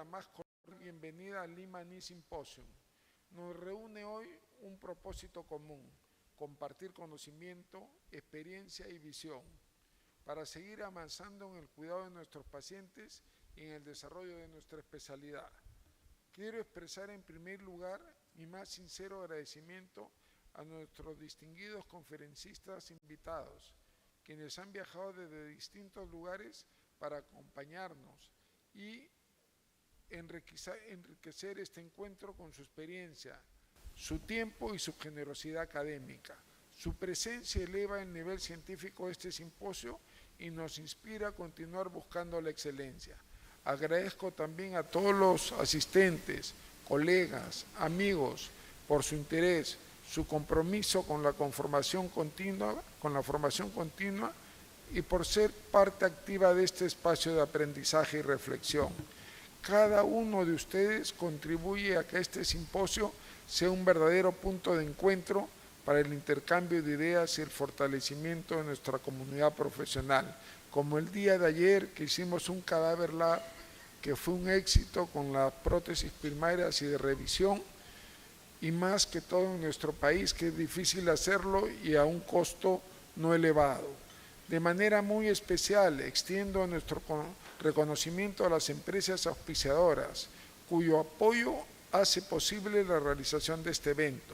la más cordial bienvenida al Lima Knee Symposium. Nos reúne hoy un propósito común: compartir conocimiento, experiencia y visión para seguir avanzando en el cuidado de nuestros pacientes y en el desarrollo de nuestra especialidad. Quiero expresar en primer lugar mi más sincero agradecimiento a nuestros distinguidos conferencistas invitados, quienes han viajado desde distintos lugares para acompañarnos y enriquecer este encuentro con su experiencia, su tiempo y su generosidad académica. Su presencia eleva el nivel científico de este simposio y nos inspira a continuar buscando la excelencia. Agradezco también a todos los asistentes, colegas, amigos, por su interés, su compromiso con la formación continua y por ser parte activa de este espacio de aprendizaje y reflexión. Cada uno de ustedes contribuye a que este simposio sea un verdadero punto de encuentro para el intercambio de ideas y el fortalecimiento de nuestra comunidad profesional, como el día de ayer que hicimos un cadáver lab que fue un éxito con las prótesis primarias y de revisión, y más que todo en nuestro país, que es difícil hacerlo y a un costo no elevado. De manera muy especial extiendo nuestro reconocimiento a las empresas auspiciadoras, cuyo apoyo hace posible la realización de este evento.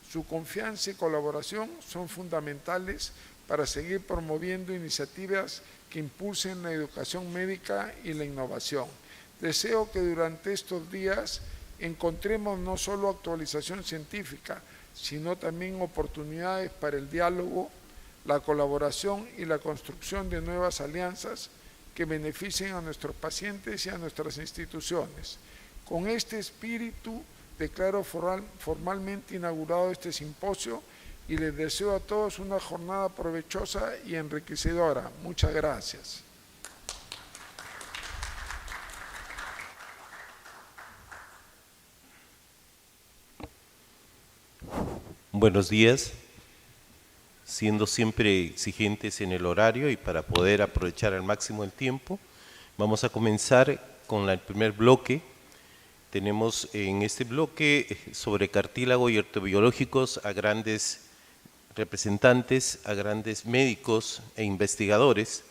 Su confianza y colaboración son fundamentales para seguir promoviendo iniciativas que impulsen la educación médica y la innovación. Deseo que durante estos días encontremos no solo actualización científica, sino también oportunidades para el diálogo, la colaboración y la construcción de nuevas alianzas que beneficien a nuestros pacientes y a nuestras instituciones. Con este espíritu declaro formalmente inaugurado este simposio y les deseo a todos una jornada provechosa y enriquecedora. Muchas gracias. Buenos días. Siendo siempre exigentes en el horario y para poder aprovechar al máximo el tiempo, vamos a comenzar con el primer bloque. Tenemos en este bloque sobre cartílago y ortobiológicos a grandes representantes, a grandes médicos e investigadores.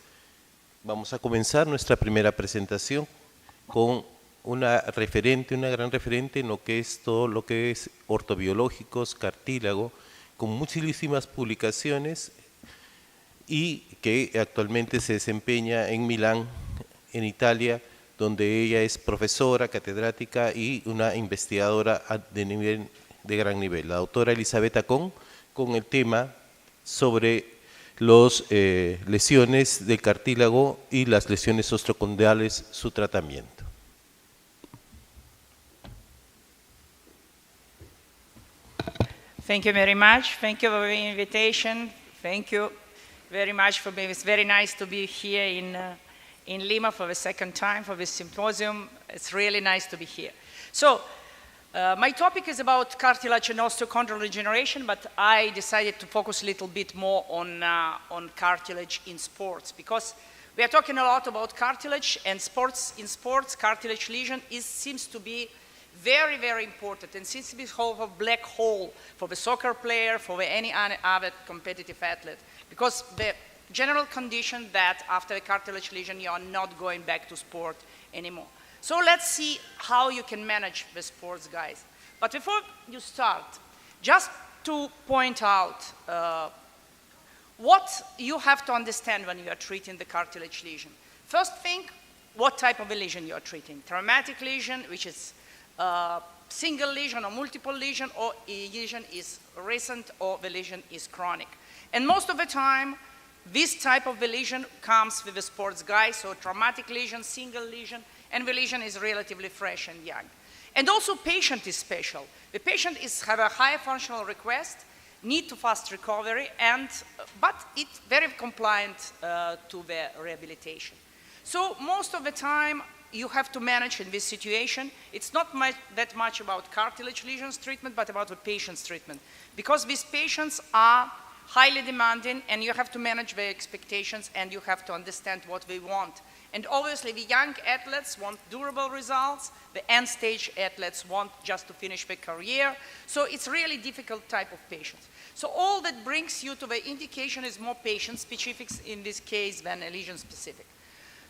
Vamos a comenzar nuestra primera presentación con una gran referente en lo que es todo lo que es ortobiológicos, cartílago, con muchísimas publicaciones y que actualmente se desempeña en Milán, en Italia, donde ella es profesora, catedrática y una investigadora de gran nivel. La doctora Elizabeth Acón, con el tema sobre las lesiones del cartílago y las lesiones osteocondriales, su tratamiento. Thank you very much. Thank you for the invitation. Thank you very much for being. It's very nice to be here in Lima for the second time for this symposium. It's really nice to be here. So, my topic is about cartilage and osteochondral regeneration, but I decided to focus a little bit more on cartilage in sports, because we are talking a lot about cartilage, and in sports, cartilage lesion seems to be very, very important, and seems to be a black hole for the soccer player, for any other competitive athlete, because the general condition that after a cartilage lesion you are not going back to sport anymore. So let's see how you can manage the sports, guys. But before you start, just to point out what you have to understand when you are treating the cartilage lesion. First thing, what type of a lesion you are treating. Traumatic lesion, which is single lesion or multiple lesion, or a lesion is recent or the lesion is chronic. And most of the time, this type of the lesion comes with the sports guy, so traumatic lesion, single lesion, and the lesion is relatively fresh and young. And also patient is special. The patient have a high functional request, need to fast recovery, but it's very compliant to the rehabilitation. So most of the time, you have to manage in this situation. It's not that much about cartilage lesions treatment, but about the patient's treatment. Because these patients are highly demanding, and you have to manage their expectations, and you have to understand what they want. And obviously, the young athletes want durable results. The end-stage athletes want just to finish their career. So it's really difficult type of patients. So all that brings you to the indication is more patient-specific in this case than a lesion-specific.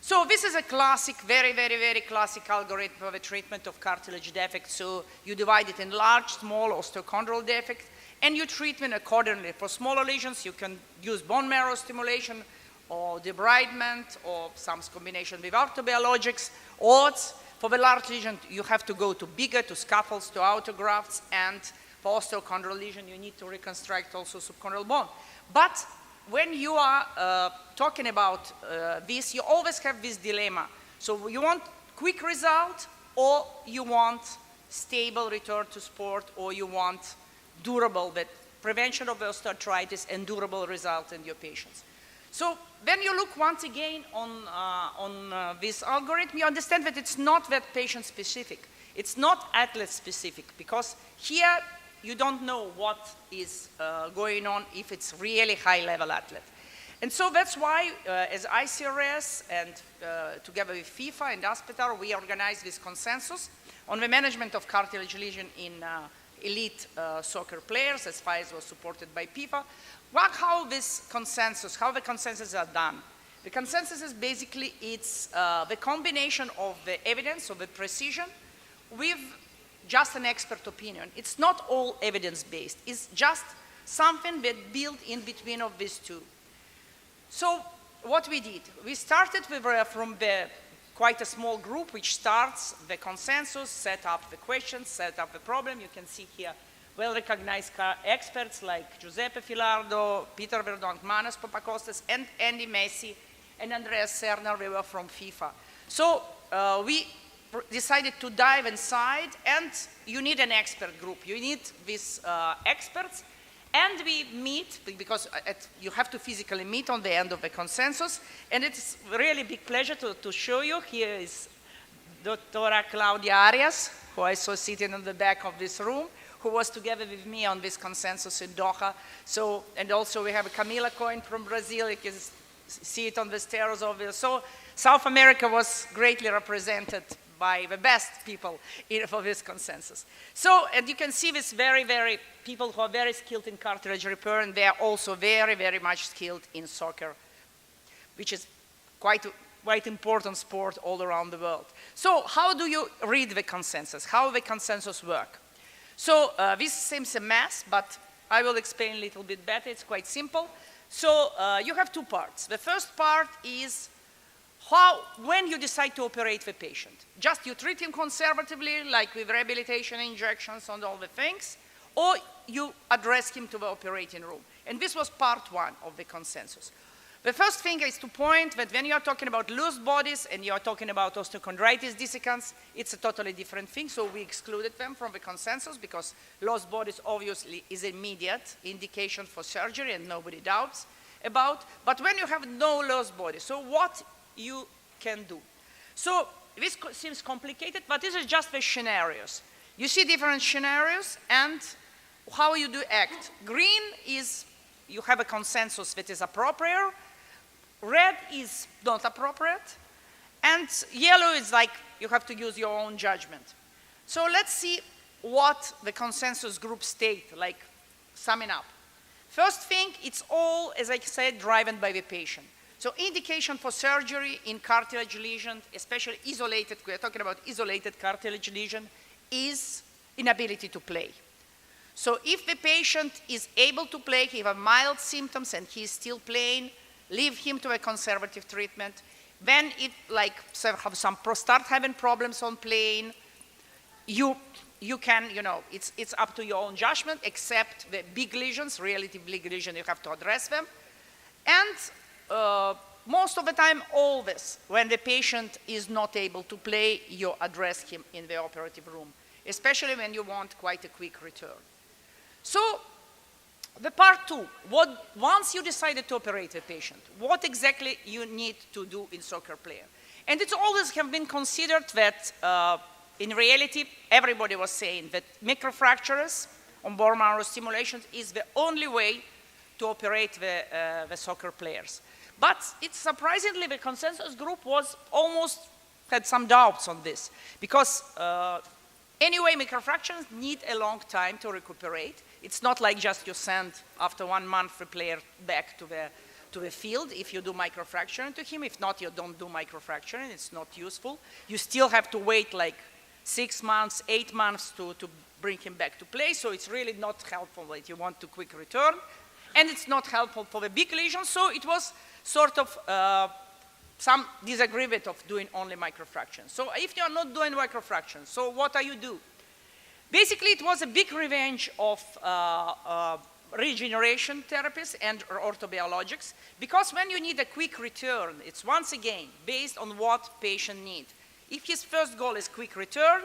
So this is a classic, very, very, very classic algorithm for the treatment of cartilage defect. So you divide it in large, small, osteochondral defect, and you treat them accordingly. For smaller lesions, you can use bone marrow stimulation, or debridement, or some combination with orthobiologics, odds. For the large lesion, you have to go to bigger, to scaffolds, to autografts, and for osteochondral lesion, you need to reconstruct also subchondral bone. But when you are talking about this, you always have this dilemma. So you want quick result, or you want stable return to sport, or you want durable, that prevention of osteoarthritis and durable result in your patients. So when you look once again on this algorithm, you understand that it's not that patient-specific. It's not athlete-specific, because here you don't know what is going on if it's really high-level athlete. And so that's why, as ICRS and together with FIFA and ASPETAR, we organized this consensus on the management of cartilage lesion in elite soccer players, as far as was supported by FIFA. How the consensus are done. The consensus is basically, it's the combination of the evidence, of the precision, with just an expert opinion. It's not all evidence-based. It's just something that built in between of these two. So what we did, we started with, from quite a small group, which starts the consensus, set up the questions, set up the problem. You can see here well-recognized experts like Giuseppe Filardo, Peter Verdonk, Manos Papakostas, and Andy Messi, and Andreas Cerner. We were from FIFA. So we decided to dive inside, and you need an expert group. You need these experts, and we meet, because you have to physically meet on the end of the consensus, and it's really a big pleasure to show you. Here is Dr. Claudia Arias, who I saw sitting in the back of this room, who was together with me on this consensus in Doha. So, and also we have Camila Cohen from Brazil. You can see it on the stairs over there. So South America was greatly represented by the best people for this consensus. So, and you can see this very, very people who are very skilled in cartilage repair, and they are also very, very much skilled in soccer, which is quite important sport all around the world. So how do you read the consensus? How the consensus work? So this seems a mess, but I will explain a little bit better. It's quite simple. So you have two parts. The first part is when you decide to operate the patient. Just you treat him conservatively, like with rehabilitation injections and all the things, or you address him to the operating room. And this was part one of the consensus. The first thing is to point that when you are talking about loose bodies and you are talking about osteochondritis dissecans, it's a totally different thing. So we excluded them from the consensus because loose bodies obviously is immediate indication for surgery and nobody doubts about. But when you have no loose body, so what you can do? So this seems complicated, but this is just the scenarios. You see different scenarios and how you do act. Green is you have a consensus that is appropriate. Red is not appropriate, and yellow is like you have to use your own judgment. So let's see what the consensus group state, like summing up. First thing, it's all, as I said, driven by the patient. So indication for surgery in cartilage lesion, especially isolated, we're talking about isolated cartilage lesion, is inability to play. So if the patient is able to play, he has mild symptoms and he is still playing, leave him to a conservative treatment. Then it start having problems on playing, you can, it's up to your own judgment, except the big lesions, relative big lesions, you have to address them. And most of the time, always, when the patient is not able to play, you address him in the operative room, especially when you want quite a quick return. So the part two, once you decided to operate a patient, what exactly you need to do in soccer player? And it's always have been considered that in reality, everybody was saying that microfractures on bone marrow stimulation is the only way to operate the soccer players. But it's surprisingly, the consensus group was almost had some doubts on this, because anyway, microfractions need a long time to recuperate. It's not like just you send, after 1 month, the player back to the field if you do microfracturing to him. If not, you don't do microfracturing. It's not useful. You still have to wait like 6 months, 8 months to bring him back to play. So it's really not helpful if you want to quick return. And it's not helpful for the big lesions. So it was sort of some disagreement of doing only microfractions. So if you are not doing microfractions, so what are you do? Basically, it was a big revenge of regeneration therapies and orthobiologics, because when you need a quick return, it's once again based on what patient needs. If his first goal is quick return,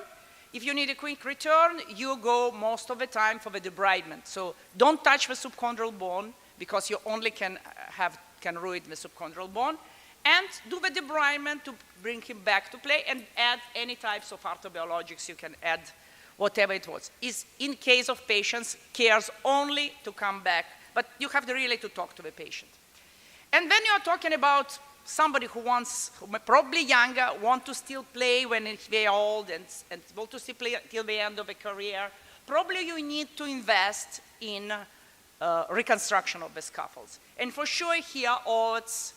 if you need a quick return, you go most of the time for the debridement. So don't touch the subchondral bone, because you only can ruin the subchondral bone, and do the debridement to bring him back to play, and add any types of orthobiologics you can add, whatever it was. Is in case of patients cares only to come back, but you have really to talk to the patient. And when you're talking about somebody who wants, probably younger, want to still play when they're old and want to still play till the end of the career, probably you need to invest in reconstruction of the scaffolds. And for sure here, odds,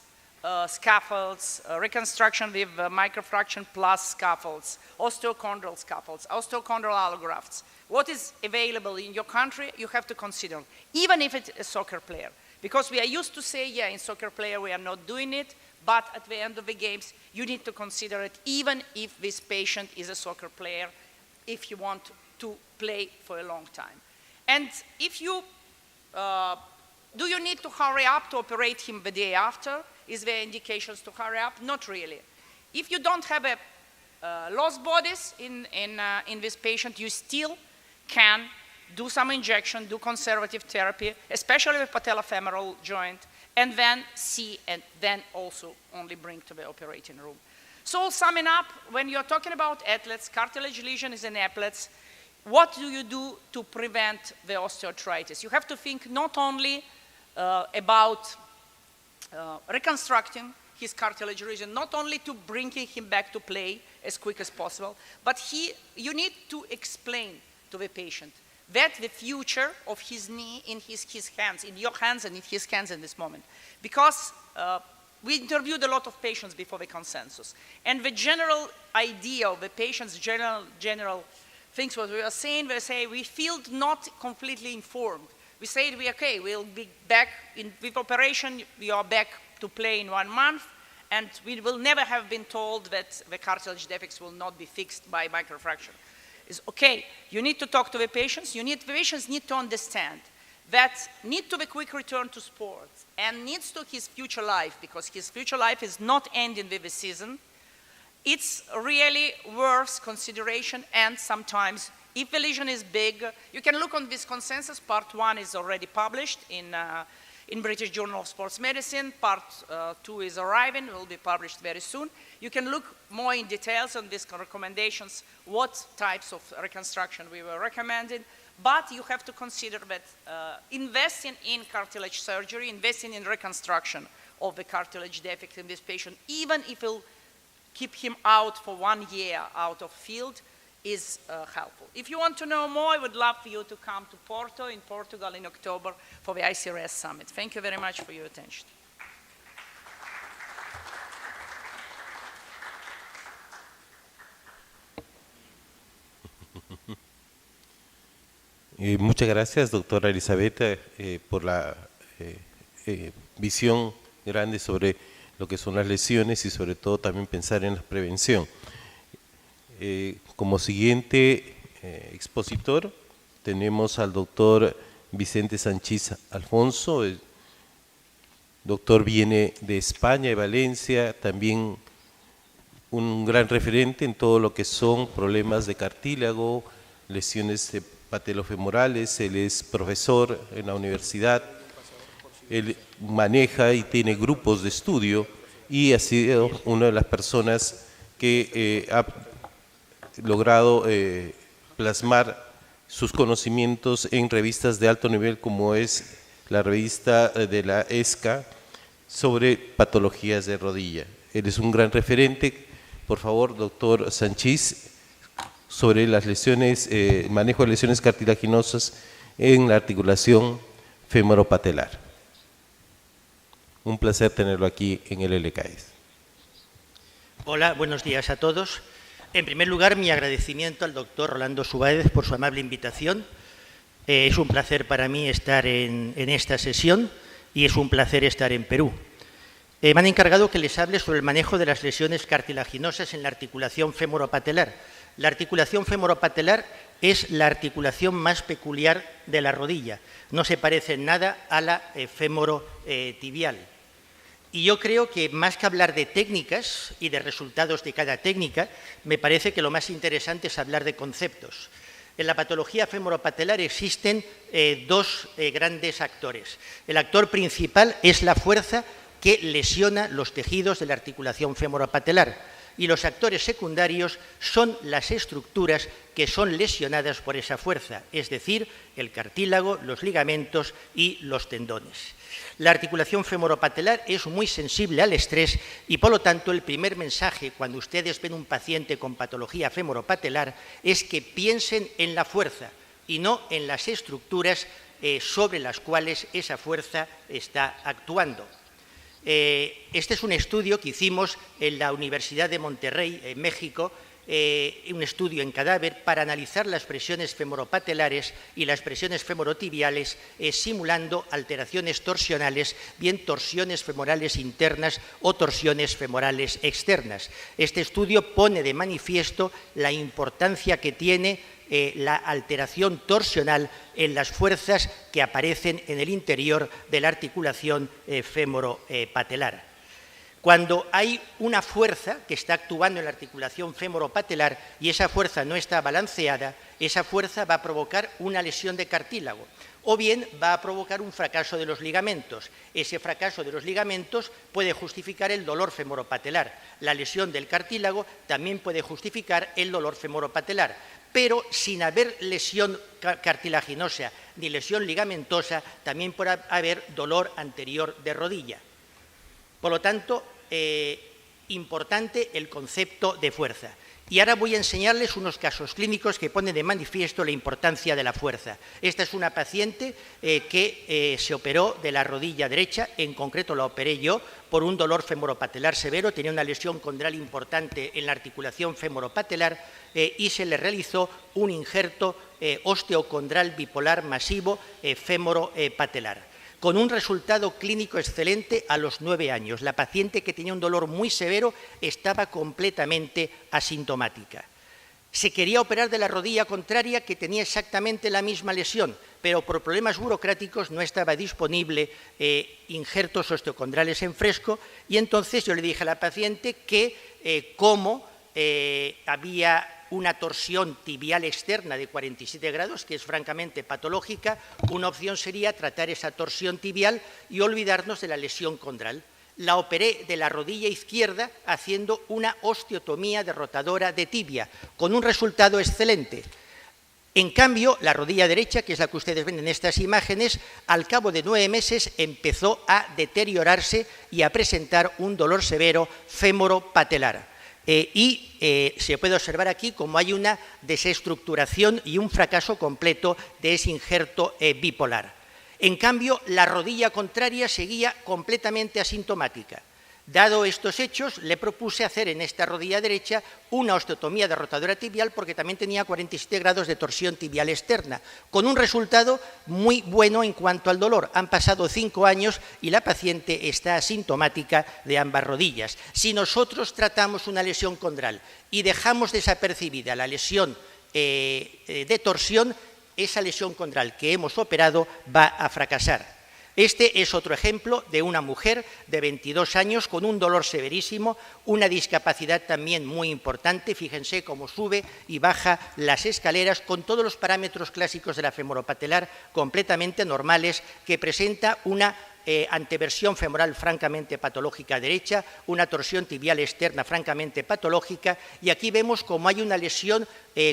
scaffolds, reconstruction with microfraction plus scaffolds, osteochondral scaffolds, osteochondral allografts. What is available in your country, you have to consider, even if it's a soccer player. Because we are used to say, yeah, in soccer player we are not doing it, but at the end of the games, you need to consider it, even if this patient is a soccer player, if you want to play for a long time. And if you, do you need to hurry up to operate him the day after? Is there indications to hurry up? Not really. If you don't have a lost bodies in this patient, you still can do some injection, do conservative therapy, especially with patellofemoral joint, and then see, and then also only bring to the operating room. So summing up, when you're talking about athletes, cartilage lesion is in athletes, what do you do to prevent the osteoarthritis? You have to think not only about reconstructing his cartilage region, not only to bringing him back to play as quick as possible, but you need to explain to the patient that the future of his knee in his hands, in your hands and in his hands in this moment. Because we interviewed a lot of patients before the consensus. And the general idea of the patient's general things what we are saying, they say we feel not completely informed. We say, okay, we'll be back with operation, we are back to play in 1 month, and we will never have been told that the cartilage defects will not be fixed by microfracture. It's okay, you need to talk to the patients, the patients need to understand that need to be quick return to sports and needs to his future life, because his future life is not ending with the season. It's really worth consideration, and sometimes if the lesion is big, you can look on this consensus. Part 1 is already published in British Journal of Sports Medicine. Part 2 is arriving, will be published very soon. You can look more in details on these recommendations, what types of reconstruction we were recommending. But you have to consider that investing in cartilage surgery, investing in reconstruction of the cartilage defect in this patient, even if it will keep him out for 1 year out of field, is helpful. If you want to know more, I would love for you to come to Porto in Portugal in October for the ICRS Summit. Thank you very much for your attention. Muchas gracias, doctora Elizabeth, por la visión grande sobre lo que son las lesiones y sobre todo también pensar en la prevención. Como siguiente expositor tenemos al doctor Vicente Sanchís Alfonso. El doctor viene de España, de Valencia, también un gran referente en todo lo que son problemas de cartílago, lesiones patelofemorales. Él es profesor en la universidad, él maneja y tiene grupos de estudio y ha sido una de las personas que ha logrado plasmar sus conocimientos en revistas de alto nivel como es la revista de la ESCA sobre patologías de rodilla. Él es un gran referente. Por favor, doctor Sanchís, sobre las lesiones, manejo de lesiones cartilaginosas en la articulación femoropatelar. Un placer tenerlo aquí en el LKS. Hola, buenos días a todos. En primer lugar, mi agradecimiento al doctor Rolando Subáez por su amable invitación. Es un placer para mí estar en esta sesión y es un placer estar en Perú. Me han encargado que les hable sobre el manejo de las lesiones cartilaginosas en la articulación femoropatelar. La articulación femoropatelar es la articulación más peculiar de la rodilla. No se parece en nada a la femorotibial. Y yo creo que más que hablar de técnicas y de resultados de cada técnica, me parece que lo más interesante es hablar de conceptos. En la patología femoropatelar existen dos grandes actores. El actor principal es la fuerza que lesiona los tejidos de la articulación femoropatelar y los actores secundarios son las estructuras que son lesionadas por esa fuerza, es decir, el cartílago, los ligamentos y los tendones. La articulación femoropatelar es muy sensible al estrés y, por lo tanto, el primer mensaje cuando ustedes ven un paciente con patología femoropatelar es que piensen en la fuerza y no en las estructuras sobre las cuales esa fuerza está actuando. Este es un estudio que hicimos en la Universidad de Monterrey, en México, un estudio en cadáver para analizar las presiones femoropatelares y las presiones femorotibiales simulando alteraciones torsionales, bien torsiones femorales internas o torsiones femorales externas. Este estudio pone de manifiesto la importancia que tiene la alteración torsional en las fuerzas que aparecen en el interior de la articulación femoropatelar. Cuando hay una fuerza que está actuando en la articulación femoropatelar y esa fuerza no está balanceada, esa fuerza va a provocar una lesión de cartílago o bien va a provocar un fracaso de los ligamentos. Ese fracaso de los ligamentos puede justificar el dolor femoropatelar. La lesión del cartílago también puede justificar el dolor femoropatelar, pero sin haber lesión cartilaginosa ni lesión ligamentosa, también puede haber dolor anterior de rodilla. Por lo tanto, importante el concepto de fuerza. Y ahora voy a enseñarles unos casos clínicos que ponen de manifiesto la importancia de la fuerza. Esta es una paciente que se operó de la rodilla derecha, en concreto la operé yo, por un dolor femoropatelar severo, tenía una lesión condral importante en la articulación femoropatelar y se le realizó un injerto osteocondral bipolar masivo femoropatelar, con un resultado clínico excelente a los 9 años. La paciente, que tenía un dolor muy severo, estaba completamente asintomática. Se quería operar de la rodilla contraria, que tenía exactamente la misma lesión, pero por problemas burocráticos no estaba disponible injertos osteocondrales en fresco, y entonces yo le dije a la paciente que como había una torsión tibial externa de 47 grados, que es francamente patológica, una opción sería tratar esa torsión tibial y olvidarnos de la lesión condral. La operé de la rodilla izquierda haciendo una osteotomía derrotadora de tibia, con un resultado excelente. En cambio, la rodilla derecha, que es la que ustedes ven en estas imágenes, al cabo de 9 meses empezó a deteriorarse y a presentar un dolor severo femoropatelar. Se puede observar aquí cómo hay una desestructuración y un fracaso completo de ese injerto bipolar. En cambio, la rodilla contraria seguía completamente asintomática. Dado estos hechos, le propuse hacer en esta rodilla derecha una osteotomía derrotadora tibial, porque también tenía 47 grados de torsión tibial externa, con un resultado muy bueno en cuanto al dolor. Han pasado 5 años y la paciente está asintomática de ambas rodillas. Si nosotros tratamos una lesión condral y dejamos desapercibida la lesión de torsión, esa lesión condral que hemos operado va a fracasar. Este es otro ejemplo de una mujer de 22 años con un dolor severísimo, una discapacidad también muy importante. Fíjense cómo sube y baja las escaleras con todos los parámetros clásicos de la femoropatelar completamente normales, que presenta una anteversión femoral francamente patológica derecha, una torsión tibial externa francamente patológica, y aquí vemos como hay una lesión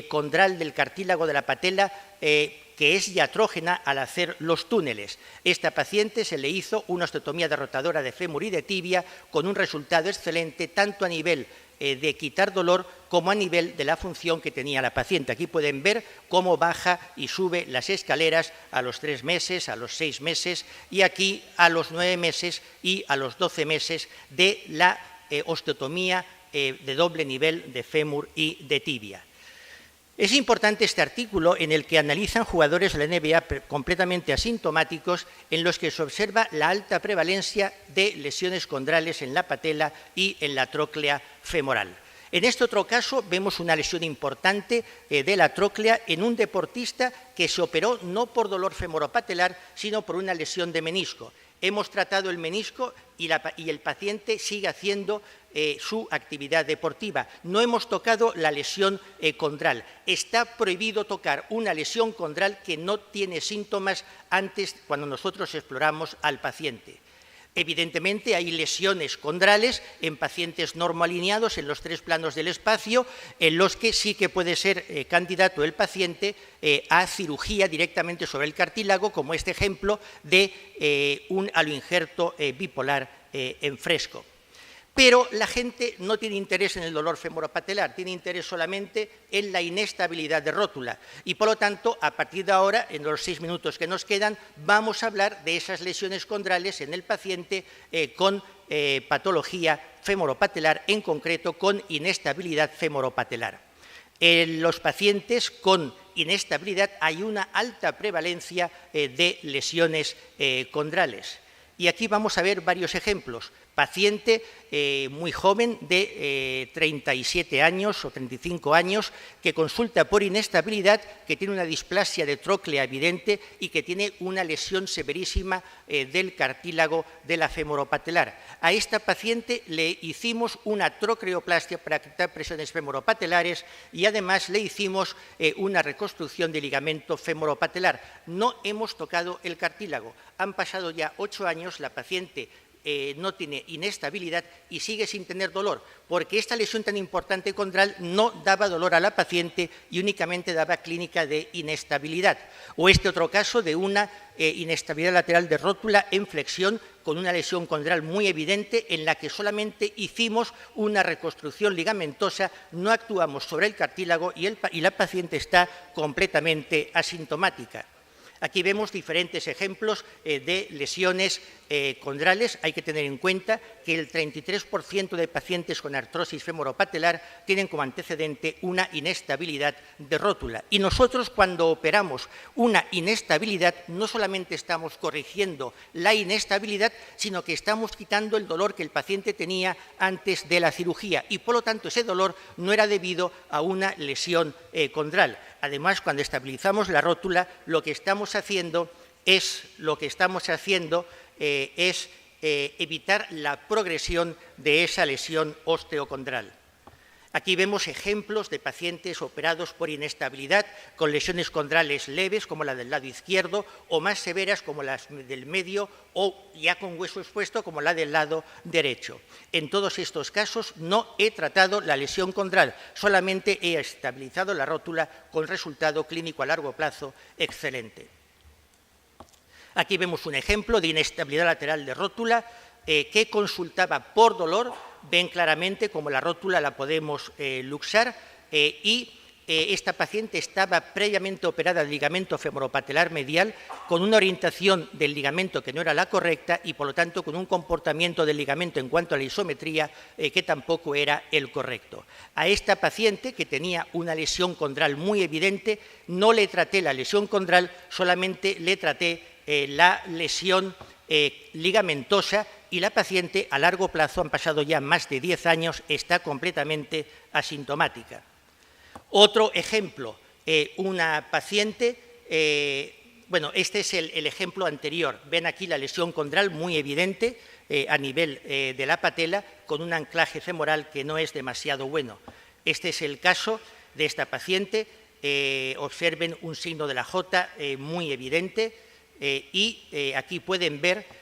condral del cartílago de la patela que es diatrógena al hacer los túneles. Esta paciente se le hizo una osteotomía derrotadora de fémur y de tibia con un resultado excelente tanto a nivel de quitar dolor como a nivel de la función que tenía la paciente. Aquí pueden ver cómo baja y sube las escaleras a los 3 meses, a los 6 meses y aquí a los 9 meses y a los 12 meses de la osteotomía de doble nivel de fémur y de tibia. Es importante este artículo en el que analizan jugadores de la NBA completamente asintomáticos en los que se observa la alta prevalencia de lesiones condrales en la patela y en la tróclea femoral. En este otro caso vemos una lesión importante de la tróclea en un deportista que se operó no por dolor femoropatelar, sino por una lesión de menisco. Hemos tratado el menisco y el paciente sigue haciendo su actividad deportiva. No hemos tocado la lesión condral. Está prohibido tocar una lesión condral que no tiene síntomas antes cuando nosotros exploramos al paciente. Evidentemente hay lesiones condrales en pacientes normoalineados en los 3 planos del espacio, en los que sí que puede ser candidato el paciente a cirugía directamente sobre el cartílago, como este ejemplo de un aloinjerto bipolar en fresco. Pero la gente no tiene interés en el dolor femoropatelar, tiene interés solamente en la inestabilidad de rótula. Y por lo tanto, a partir de ahora, en los 6 minutos que nos quedan, vamos a hablar de esas lesiones condrales en el paciente con patología femoropatelar, en concreto con inestabilidad femoropatelar. En los pacientes con inestabilidad hay una alta prevalencia de lesiones condrales. Y aquí vamos a ver varios ejemplos. Paciente muy joven de 37 años o 35 años que consulta por inestabilidad, que tiene una displasia de tróclea evidente y que tiene una lesión severísima del cartílago de la femoropatelar. A esta paciente le hicimos una trocleoplastia para quitar presiones femoropatelares y además le hicimos una reconstrucción del ligamento femoropatelar. No hemos tocado el cartílago. Han pasado ya 8 años, la paciente no tiene inestabilidad y sigue sin tener dolor, porque esta lesión tan importante condral no daba dolor a la paciente y únicamente daba clínica de inestabilidad. O este otro caso de una inestabilidad lateral de rótula en flexión con una lesión condral muy evidente en la que solamente hicimos una reconstrucción ligamentosa, no actuamos sobre el cartílago y la paciente está completamente asintomática. Aquí vemos diferentes ejemplos de lesiones condrales. Hay que tener en cuenta que el 33% de pacientes con artrosis femoropatelar tienen como antecedente una inestabilidad de rótula. Y nosotros, cuando operamos una inestabilidad, no solamente estamos corrigiendo la inestabilidad, sino que estamos quitando el dolor que el paciente tenía antes de la cirugía. Y, por lo tanto, ese dolor no era debido a una lesión condral. Además, cuando estabilizamos la rótula, lo que estamos haciendo es evitar la progresión de esa lesión osteocondral. Aquí vemos ejemplos de pacientes operados por inestabilidad con lesiones condrales leves, como la del lado izquierdo, o más severas, como las del medio, o ya con hueso expuesto, como la del lado derecho. En todos estos casos no he tratado la lesión condral, solamente he estabilizado la rótula con resultado clínico a largo plazo excelente. Aquí vemos un ejemplo de inestabilidad lateral de rótula que consultaba por dolor. Ven claramente cómo la rótula la podemos luxar y esta paciente estaba previamente operada del ligamento femoropatelar medial con una orientación del ligamento que no era la correcta y por lo tanto con un comportamiento del ligamento en cuanto a la isometría que tampoco era el correcto. A esta paciente, que tenía una lesión condral muy evidente, no le traté la lesión condral, solamente le traté la lesión ligamentosa, y la paciente a largo plazo, han pasado ya más de 10 años, está completamente asintomática. Otro ejemplo, una paciente, bueno, este es el ejemplo anterior. Ven aquí la lesión condral muy evidente a nivel de la patela con un anclaje femoral que no es demasiado bueno. Este es el caso de esta paciente. Observen un signo de la J muy evidente y aquí pueden ver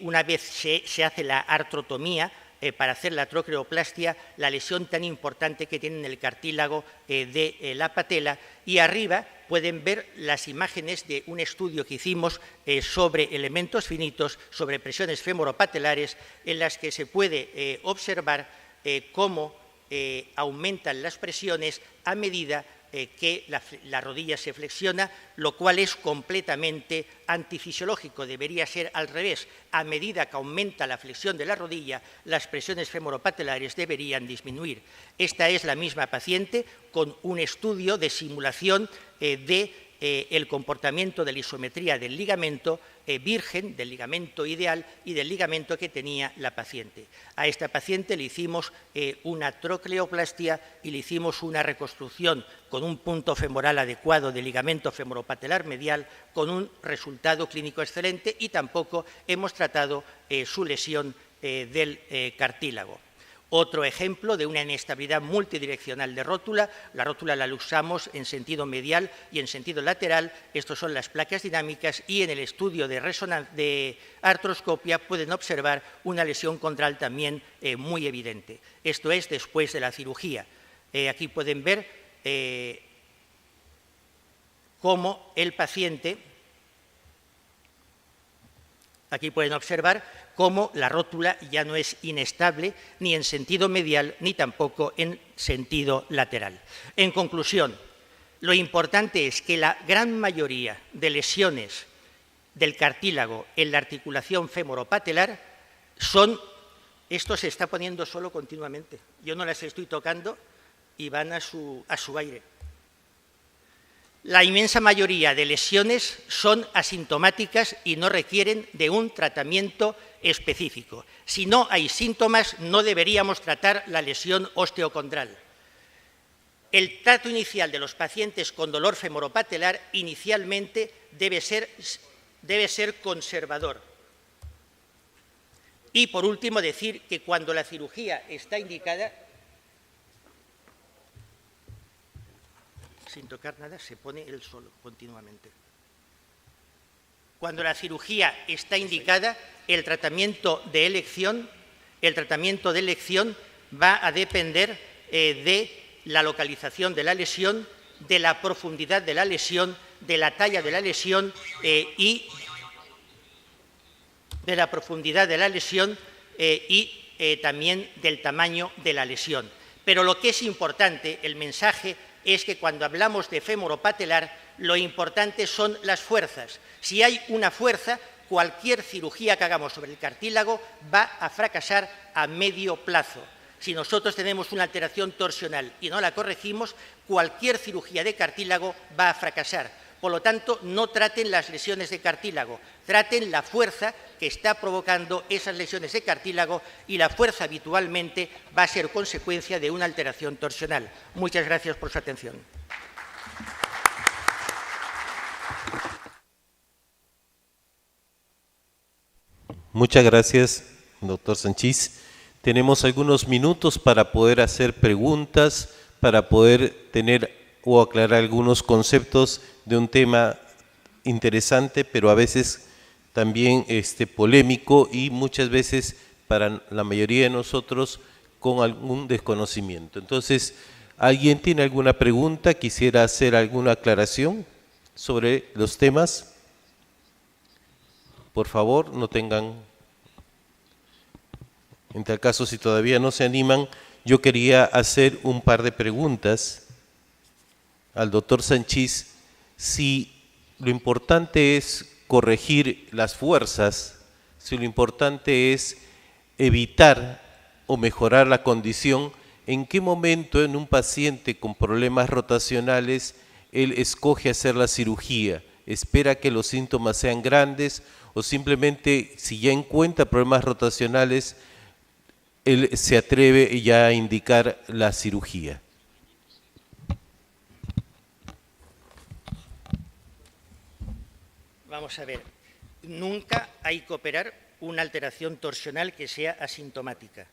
una vez se hace la artrotomía, para hacer la trocleoplastia, la lesión tan importante que tiene en el cartílago de la patela, y arriba pueden ver las imágenes de un estudio que hicimos sobre elementos finitos, sobre presiones femoropatelares, en las que se puede observar cómo aumentan las presiones a medida que la rodilla se flexiona, lo cual es completamente antifisiológico. Debería ser al revés. A medida que aumenta la flexión de la rodilla, las presiones femoropatelares deberían disminuir. Esta es la misma paciente con un estudio de simulación del comportamiento de la isometría del ligamento virgen, del ligamento ideal y del ligamento que tenía la paciente. A esta paciente le hicimos una trocleoplastia y le hicimos una reconstrucción con un punto femoral adecuado del ligamento femoropatelar medial, con un resultado clínico excelente, y tampoco hemos tratado su lesión del cartílago. Otro ejemplo de una inestabilidad multidireccional de rótula. La rótula la usamos en sentido medial y en sentido lateral. Estos son las placas dinámicas, y en el estudio de artroscopia pueden observar una lesión condral también muy evidente. Esto es después de la cirugía. Aquí pueden ver cómo el paciente, aquí pueden observar cómo la rótula ya no es inestable ni en sentido medial ni tampoco en sentido lateral. En conclusión, lo importante es que la gran mayoría de lesiones del cartílago en la articulación femoropatelar son, esto se está poniendo solo continuamente, yo no las estoy tocando y van a su aire. La inmensa mayoría de lesiones son asintomáticas y no requieren de un tratamiento específico. Si no hay síntomas, no deberíamos tratar la lesión osteocondral. El trato inicial de los pacientes con dolor femoropatelar inicialmente debe ser conservador. Y, por último, decir que cuando la cirugía está indicada, sin tocar nada, se pone él solo, continuamente. Cuando la cirugía está indicada, el tratamiento de elección va a depender de la localización de la lesión, de la profundidad de la lesión, de la talla de la lesión y también del tamaño de la lesión. Pero lo que es importante, el mensaje, es que cuando hablamos de femoropatelar, lo importante son las fuerzas. Si hay una fuerza, cualquier cirugía que hagamos sobre el cartílago va a fracasar a medio plazo. Si nosotros tenemos una alteración torsional y no la corregimos, cualquier cirugía de cartílago va a fracasar. Por lo tanto, no traten las lesiones de cartílago, traten la fuerza que está provocando esas lesiones de cartílago, y la fuerza habitualmente va a ser consecuencia de una alteración torsional. Muchas gracias por su atención. Muchas gracias, doctor Sanchís. Tenemos algunos minutos para poder hacer preguntas, para poder tener o aclarar algunos conceptos de un tema interesante, pero a veces también polémico, y muchas veces para la mayoría de nosotros con algún desconocimiento. Entonces, ¿alguien tiene alguna pregunta? ¿Quisiera hacer alguna aclaración sobre los temas? Por favor, no tengan... En tal caso, si todavía no se animan, yo quería hacer un par de preguntas al doctor Sanchís. Si lo importante es corregir las fuerzas, si lo importante es evitar o mejorar la condición, ¿en qué momento en un paciente con problemas rotacionales él escoge hacer la cirugía? ¿Espera que los síntomas sean grandes o simplemente, si ya encuentra problemas rotacionales, él se atreve ya a indicar la cirugía? Vamos a ver, nunca hay que operar una alteración torsional que sea asintomática.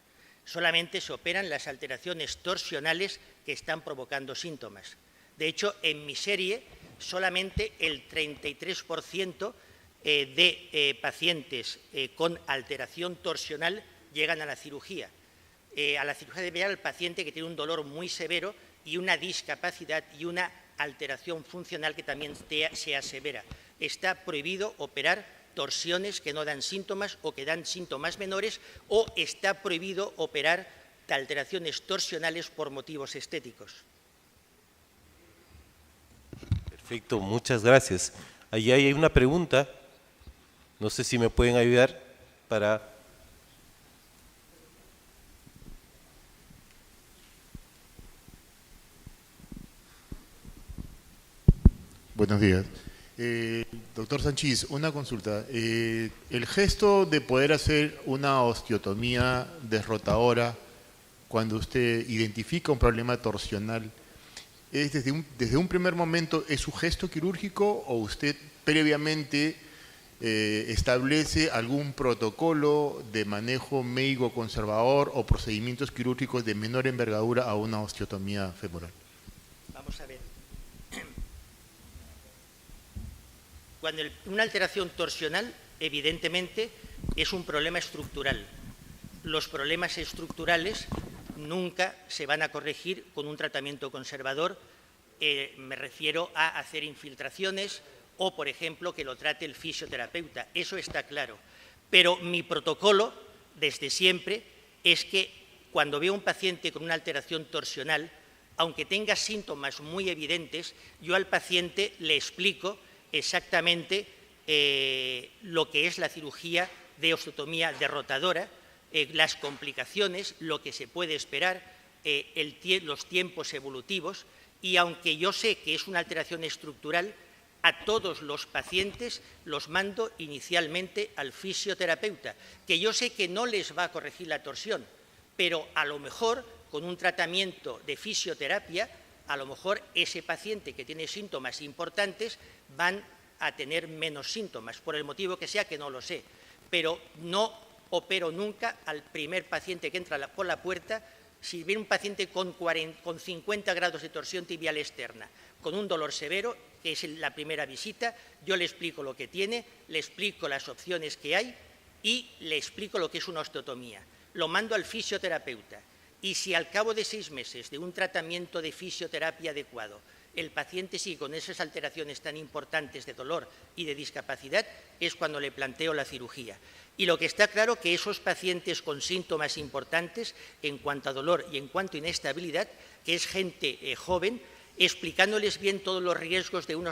Solamente se operan las alteraciones torsionales que están provocando síntomas. De hecho, en mi serie, solamente el 33% de pacientes con alteración torsional llegan a la cirugía. A la cirugía debe llegar el paciente que tiene un dolor muy severo y una discapacidad y una alteración funcional que también sea severa. Está prohibido operar torsiones que no dan síntomas o que dan síntomas menores, o está prohibido operar alteraciones torsionales por motivos estéticos. Perfecto, muchas gracias. Allí hay una pregunta, no sé si me pueden ayudar para... Buenos días. Doctor Sanchís, una consulta. El gesto de poder hacer una osteotomía desrotadora cuando usted identifica un problema torsional, ¿es desde un primer momento es su gesto quirúrgico o usted previamente establece algún protocolo de manejo médico conservador o procedimientos quirúrgicos de menor envergadura a una osteotomía femoral? Vamos a ver. Cuando una alteración torsional, evidentemente, es un problema estructural. Los problemas estructurales nunca se van a corregir con un tratamiento conservador. Me refiero a hacer infiltraciones o, por ejemplo, que lo trate el fisioterapeuta. Eso está claro. Pero mi protocolo, desde siempre, es que cuando veo a un paciente con una alteración torsional, aunque tenga síntomas muy evidentes, yo al paciente le explico exactamente lo que es la cirugía de osteotomía derrotadora, las complicaciones, lo que se puede esperar, los tiempos evolutivos, y aunque yo sé que es una alteración estructural, a todos los pacientes los mando inicialmente al fisioterapeuta, que yo sé que no les va a corregir la torsión, pero a lo mejor con un tratamiento de fisioterapia, a lo mejor ese paciente que tiene síntomas importantes van a tener menos síntomas, por el motivo que sea, que no lo sé. Pero no opero nunca al primer paciente que entra por la puerta. Si viene un paciente con 50 grados de torsión tibial externa, con un dolor severo, que es la primera visita, yo le explico lo que tiene, le explico las opciones que hay y le explico lo que es una osteotomía. Lo mando al fisioterapeuta. Y si al cabo de 6 meses de un tratamiento de fisioterapia adecuado, el paciente sigue con esas alteraciones tan importantes de dolor y de discapacidad, es cuando le planteo la cirugía. Y lo que está claro que esos pacientes con síntomas importantes en cuanto a dolor y en cuanto a inestabilidad, que es gente joven, explicándoles bien todos los riesgos de una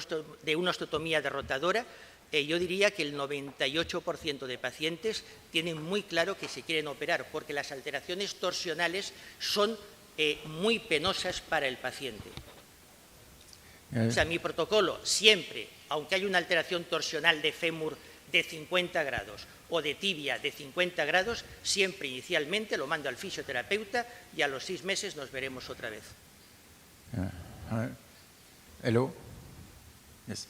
osteotomía derrotadora, yo diría que el 98% de pacientes tienen muy claro que se quieren operar, porque las alteraciones torsionales son muy penosas para el paciente. O sea, mi protocolo siempre, aunque haya una alteración torsional de fémur de 50 grados o de tibia de 50 grados, siempre inicialmente lo mando al fisioterapeuta y a los 6 meses nos veremos otra vez. Hello. Yes.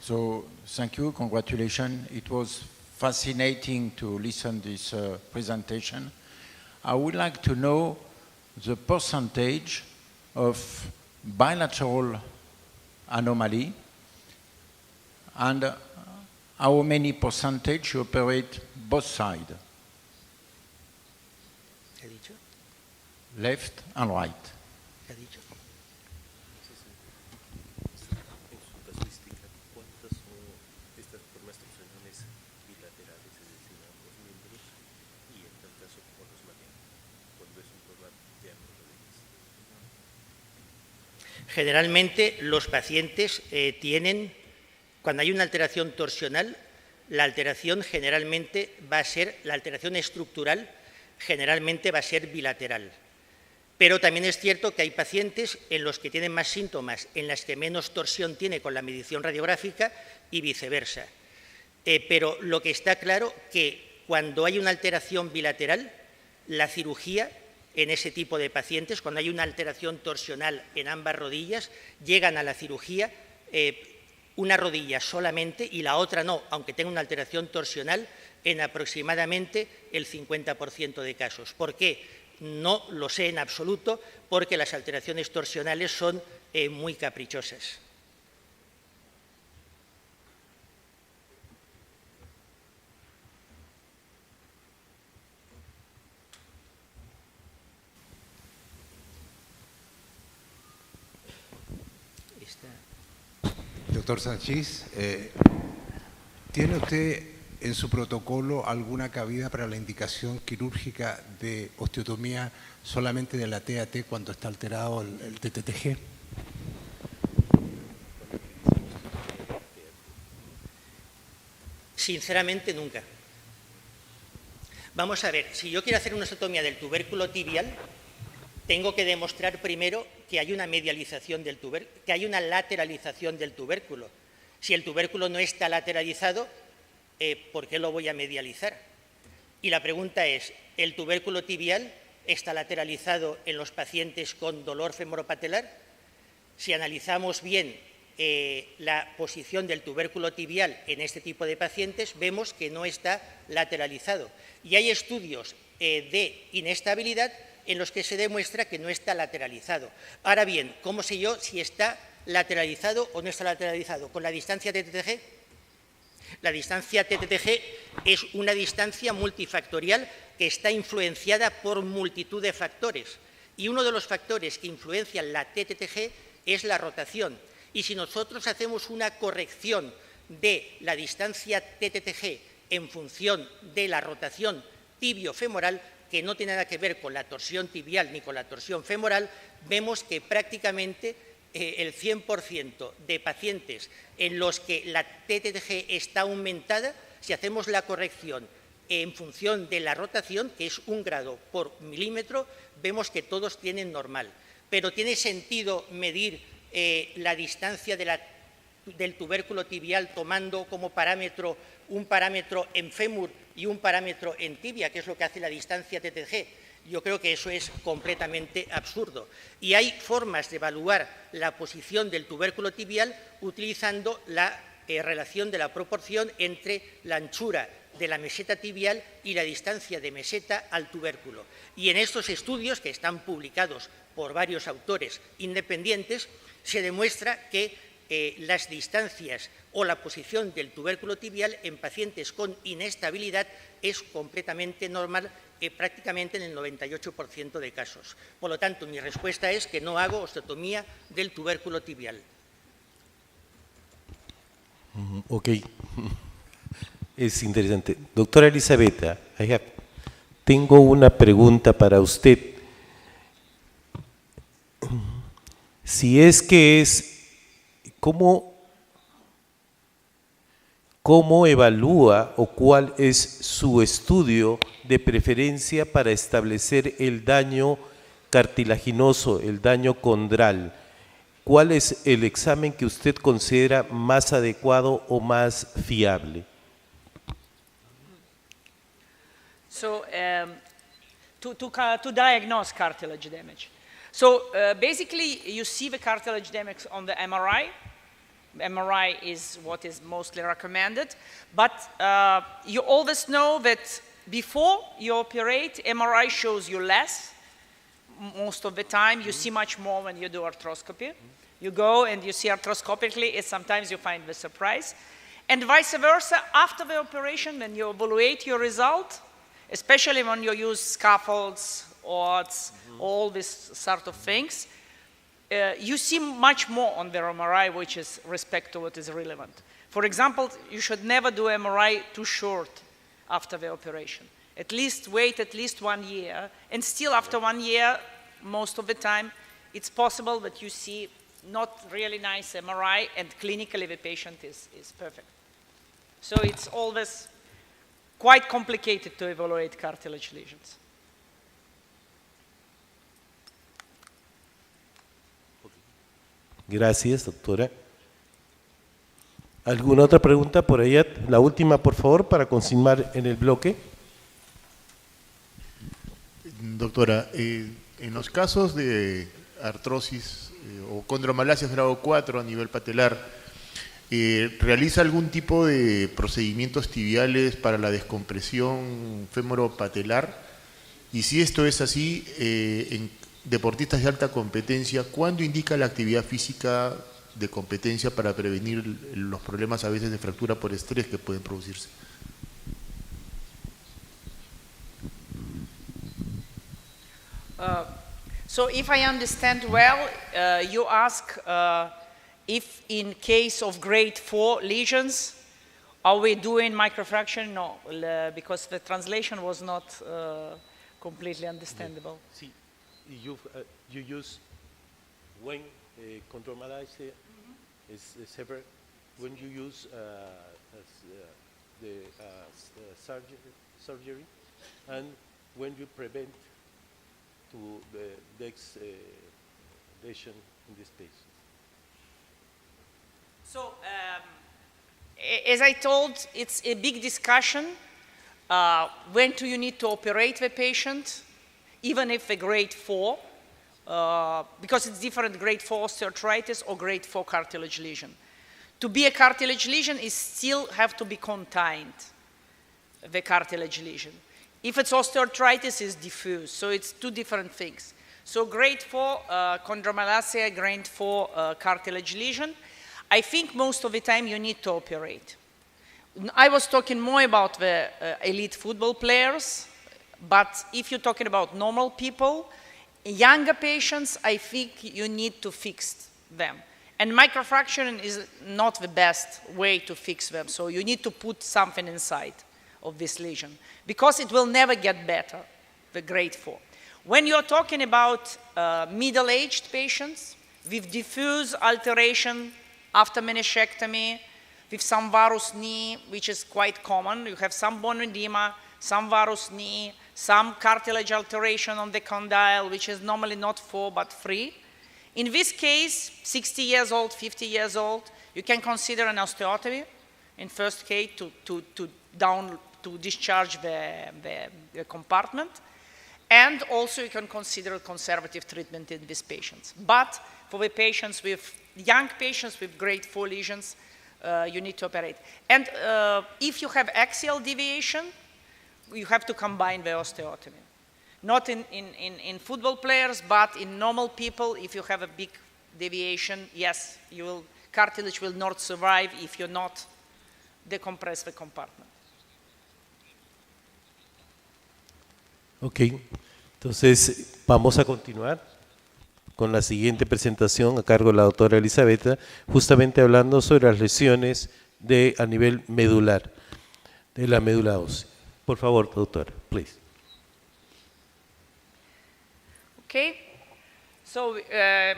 So thank you, congratulations. It was fascinating to listen to this presentation. I would like to know the percentage of bilateral anomaly and how many percentage you operate both sides, left and right. Generalmente los pacientes tienen, cuando hay una alteración torsional, la alteración generalmente va a ser, la alteración estructural generalmente va a ser bilateral. Pero también es cierto que hay pacientes en los que tienen más síntomas, en las que menos torsión tiene con la medición radiográfica y viceversa. Pero lo que está claro que cuando hay una alteración bilateral, la cirugía en ese tipo de pacientes, cuando hay una alteración torsional en ambas rodillas, llegan a la cirugía una rodilla solamente y la otra no, aunque tenga una alteración torsional, en aproximadamente el 50% de casos. ¿Por qué? No lo sé en absoluto, porque las alteraciones torsionales son muy caprichosas. Doctor Sanchís, ¿tiene usted en su protocolo alguna cabida para la indicación quirúrgica de osteotomía solamente de la TAT cuando está alterado el TTG? Sinceramente, nunca. Vamos a ver, si yo quiero hacer una osteotomía del tubérculo tibial, tengo que demostrar primero que hay una medialización del tubérculo, que hay una lateralización del tubérculo. Si el tubérculo no está lateralizado, ¿por qué lo voy a medializar? Y la pregunta es, ¿el tubérculo tibial está lateralizado en los pacientes con dolor femoropatelar? Si analizamos bien la posición del tubérculo tibial en este tipo de pacientes, vemos que no está lateralizado. Y hay estudios de inestabilidad en los que se demuestra que no está lateralizado. Ahora bien, ¿cómo sé yo si está lateralizado o no está lateralizado? ¿Con la distancia TTG? La distancia TTG es una distancia multifactorial que está influenciada por multitud de factores. Y uno de los factores que influencian la TTG es la rotación. Y si nosotros hacemos una corrección de la distancia TTG en función de la rotación tibio-femoral, que no tiene nada que ver con la torsión tibial ni con la torsión femoral, vemos que prácticamente el 100% de pacientes en los que la TTG está aumentada, si hacemos la corrección en función de la rotación, que es 1 grado por milímetro, vemos que todos tienen normal. Pero ¿tiene sentido medir la distancia del tubérculo tibial tomando como parámetro un parámetro en fémur y un parámetro en tibia, que es lo que hace la distancia TTG? Yo creo que eso es completamente absurdo. Y hay formas de evaluar la posición del tubérculo tibial utilizando la relación de la proporción entre la anchura de la meseta tibial y la distancia de meseta al tubérculo. Y en estos estudios, que están publicados por varios autores independientes, se demuestra que las distancias o la posición del tubérculo tibial en pacientes con inestabilidad es completamente normal, prácticamente en el 98% de casos. Por lo tanto, mi respuesta es que no hago osteotomía del tubérculo tibial. Ok. Es interesante. Doctora Elisabetta, tengo una pregunta para usted. Si es que ¿cómo evalúa o cuál es su estudio de preferencia para establecer el daño cartilaginoso, el daño condral? ¿Cuál es el examen que usted considera más adecuado o más fiable? So, to diagnose cartilage damage. So, basically, you see the cartilage damage on the MRI. MRI is what is mostly recommended. But you always know that before you operate, MRI shows you less. Most of the time, you see much more when you do arthroscopy. You go and you see arthroscopically, and sometimes you find the surprise. And vice versa, after the operation, when you evaluate your result, especially when you use scaffolds, odds, all these sort of things, you see much more on the MRI, which is respect to what is relevant. For example, you should never do MRI too short after the operation. At least wait at least 1 year, and still after 1 year, most of the time, it's possible that you see not really nice MRI, and clinically the patient is perfect. So it's always quite complicated to evaluate cartilage lesions. Gracias, doctora. ¿Alguna otra pregunta por allá? La última, por favor, para continuar en el bloque. Doctora, en los casos de artrosis o condromalasias grado 4 a nivel patelar, ¿realiza algún tipo de procedimientos tibiales para la descompresión femoropatelar? Y si esto es así, en deportistas de alta competencia, ¿cuándo indica la actividad física de competencia para prevenir los problemas a veces de fractura por estrés que pueden producirse? So if I understand well, you ask If in case of grade 4 lesions, are we doing microfraction? No, because the translation was not completely understandable. See, you use when chondromalacia is severe, when you use the surgery, and when you prevent to the next lesion in this patient. So, as I told, it's a big discussion. When do you need to operate the patient, even if a grade 4, because it's different grade 4 osteoarthritis or grade 4 cartilage lesion. To be a cartilage lesion, it still have to be contained, the cartilage lesion. If it's osteoarthritis, it's diffuse, so it's two different things. So grade 4 chondromalacia, grade 4 cartilage lesion, I think most of the time you need to operate. I was talking more about the elite football players, but if you're talking about normal people, younger patients, I think you need to fix them. And microfracturing is not the best way to fix them, so you need to put something inside of this lesion, because it will never get better, the grade 4. When you're talking about middle-aged patients with diffuse alteration after meniscectomy, with some varus knee, which is quite common. You have some bone edema, some varus knee, some cartilage alteration on the condyle, which is normally not 4 but 3. In this case, 60 years old, 50 years old, you can consider an osteotomy in first case to discharge the compartment. And also you can consider conservative treatment in these patients. But for the patients with young patients with grade 4 lesions, you need to operate. And if you have axial deviation, you have to combine the osteotomy. Not in football players, but in normal people, if you have a big deviation, yes, cartilage will not survive if you not decompress the compartment. Ok, entonces vamos a continuar con la siguiente presentación a cargo de la doctora Elisabetta, justamente hablando sobre las lesiones a nivel medular, de la médula ósea. Por favor, doctora, please. Okay, so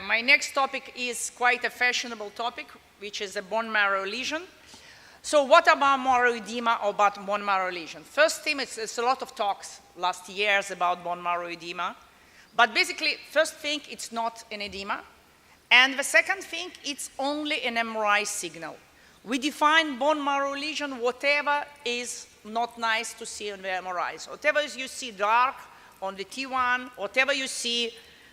my next topic is quite a fashionable topic, which is a bone marrow lesion. So what about marrow edema or about bone marrow lesion? First thing, it's a lot of talks last years about bone marrow edema. But basically, first thing, it's not an edema. And the second thing, it's only an MRI signal. We define bone marrow lesion, whatever is not nice to see on the MRIs. Whatever you see dark on the T1, whatever you see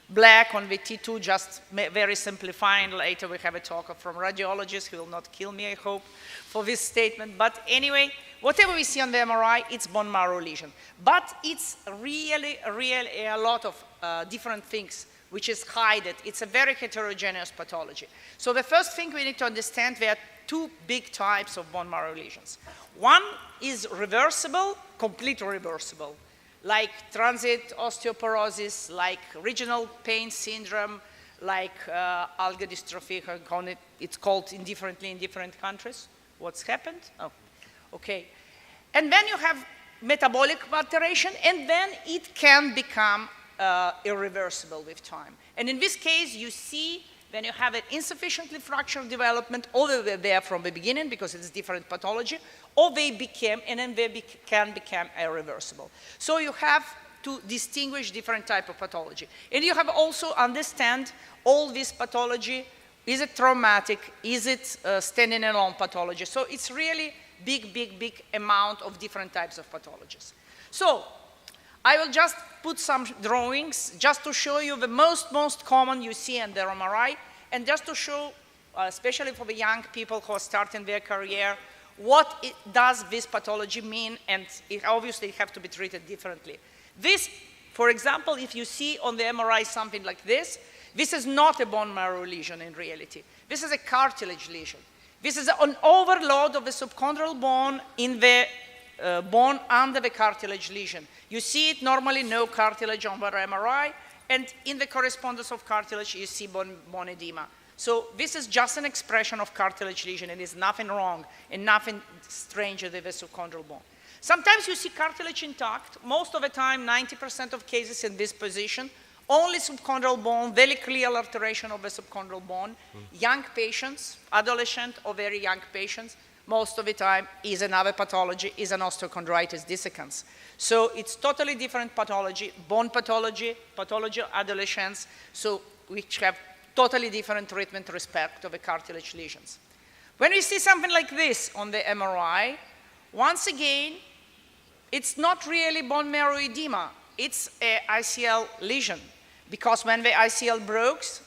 black on the T2, just very simplifying. Later we have a talk from radiologists who will not kill me, I hope, for this statement. But anyway, whatever we see on the MRI, it's bone marrow lesion. But it's really a lot of different things which is hidden. It's a very heterogeneous pathology. So the first thing we need to understand, there are two big types of bone marrow lesions. One is reversible, completely reversible, like transient osteoporosis, like regional pain syndrome, like alga-dystrophy, it's called indifferently in different countries. What's happened? Oh, okay. And then you have metabolic alteration, and then it can become irreversible with time. And in this case, you see when you have an insufficiently fractured development, or they were there from the beginning because it's different pathology, or they became, and then they can become irreversible. So you have to distinguish different type of pathology. And you have also understand all this pathology. Is it traumatic? Is it standing alone pathology? So it's really big amount of different types of pathologies. So I will just put some drawings just to show you the most common you see in the MRI, and just to show, especially for the young people who are starting their career, what does this pathology mean, and it obviously have to be treated differently. This, for example, if you see on the MRI something like this is not a bone marrow lesion in reality. This is a cartilage lesion. This is an overload of the subchondral bone in the bone under the cartilage lesion. You see it normally, no cartilage on the MRI, and in the correspondence of cartilage, you see bone edema. So this is just an expression of cartilage lesion, and there's nothing wrong and nothing strange with the subchondral bone. Sometimes you see cartilage intact. Most of the time, 90% of cases in this position, only subchondral bone, very clear alteration of the subchondral bone. Young patients, adolescent or very young patients, most of the time is another pathology, is an osteochondritis dissecans. So it's totally different pathology, bone pathology, pathology of adolescents, so which have totally different treatment with respect to the cartilage lesions. When we see something like this on the MRI, once again, it's not really bone marrow edema, it's a ICL lesion, because when the ICL breaks,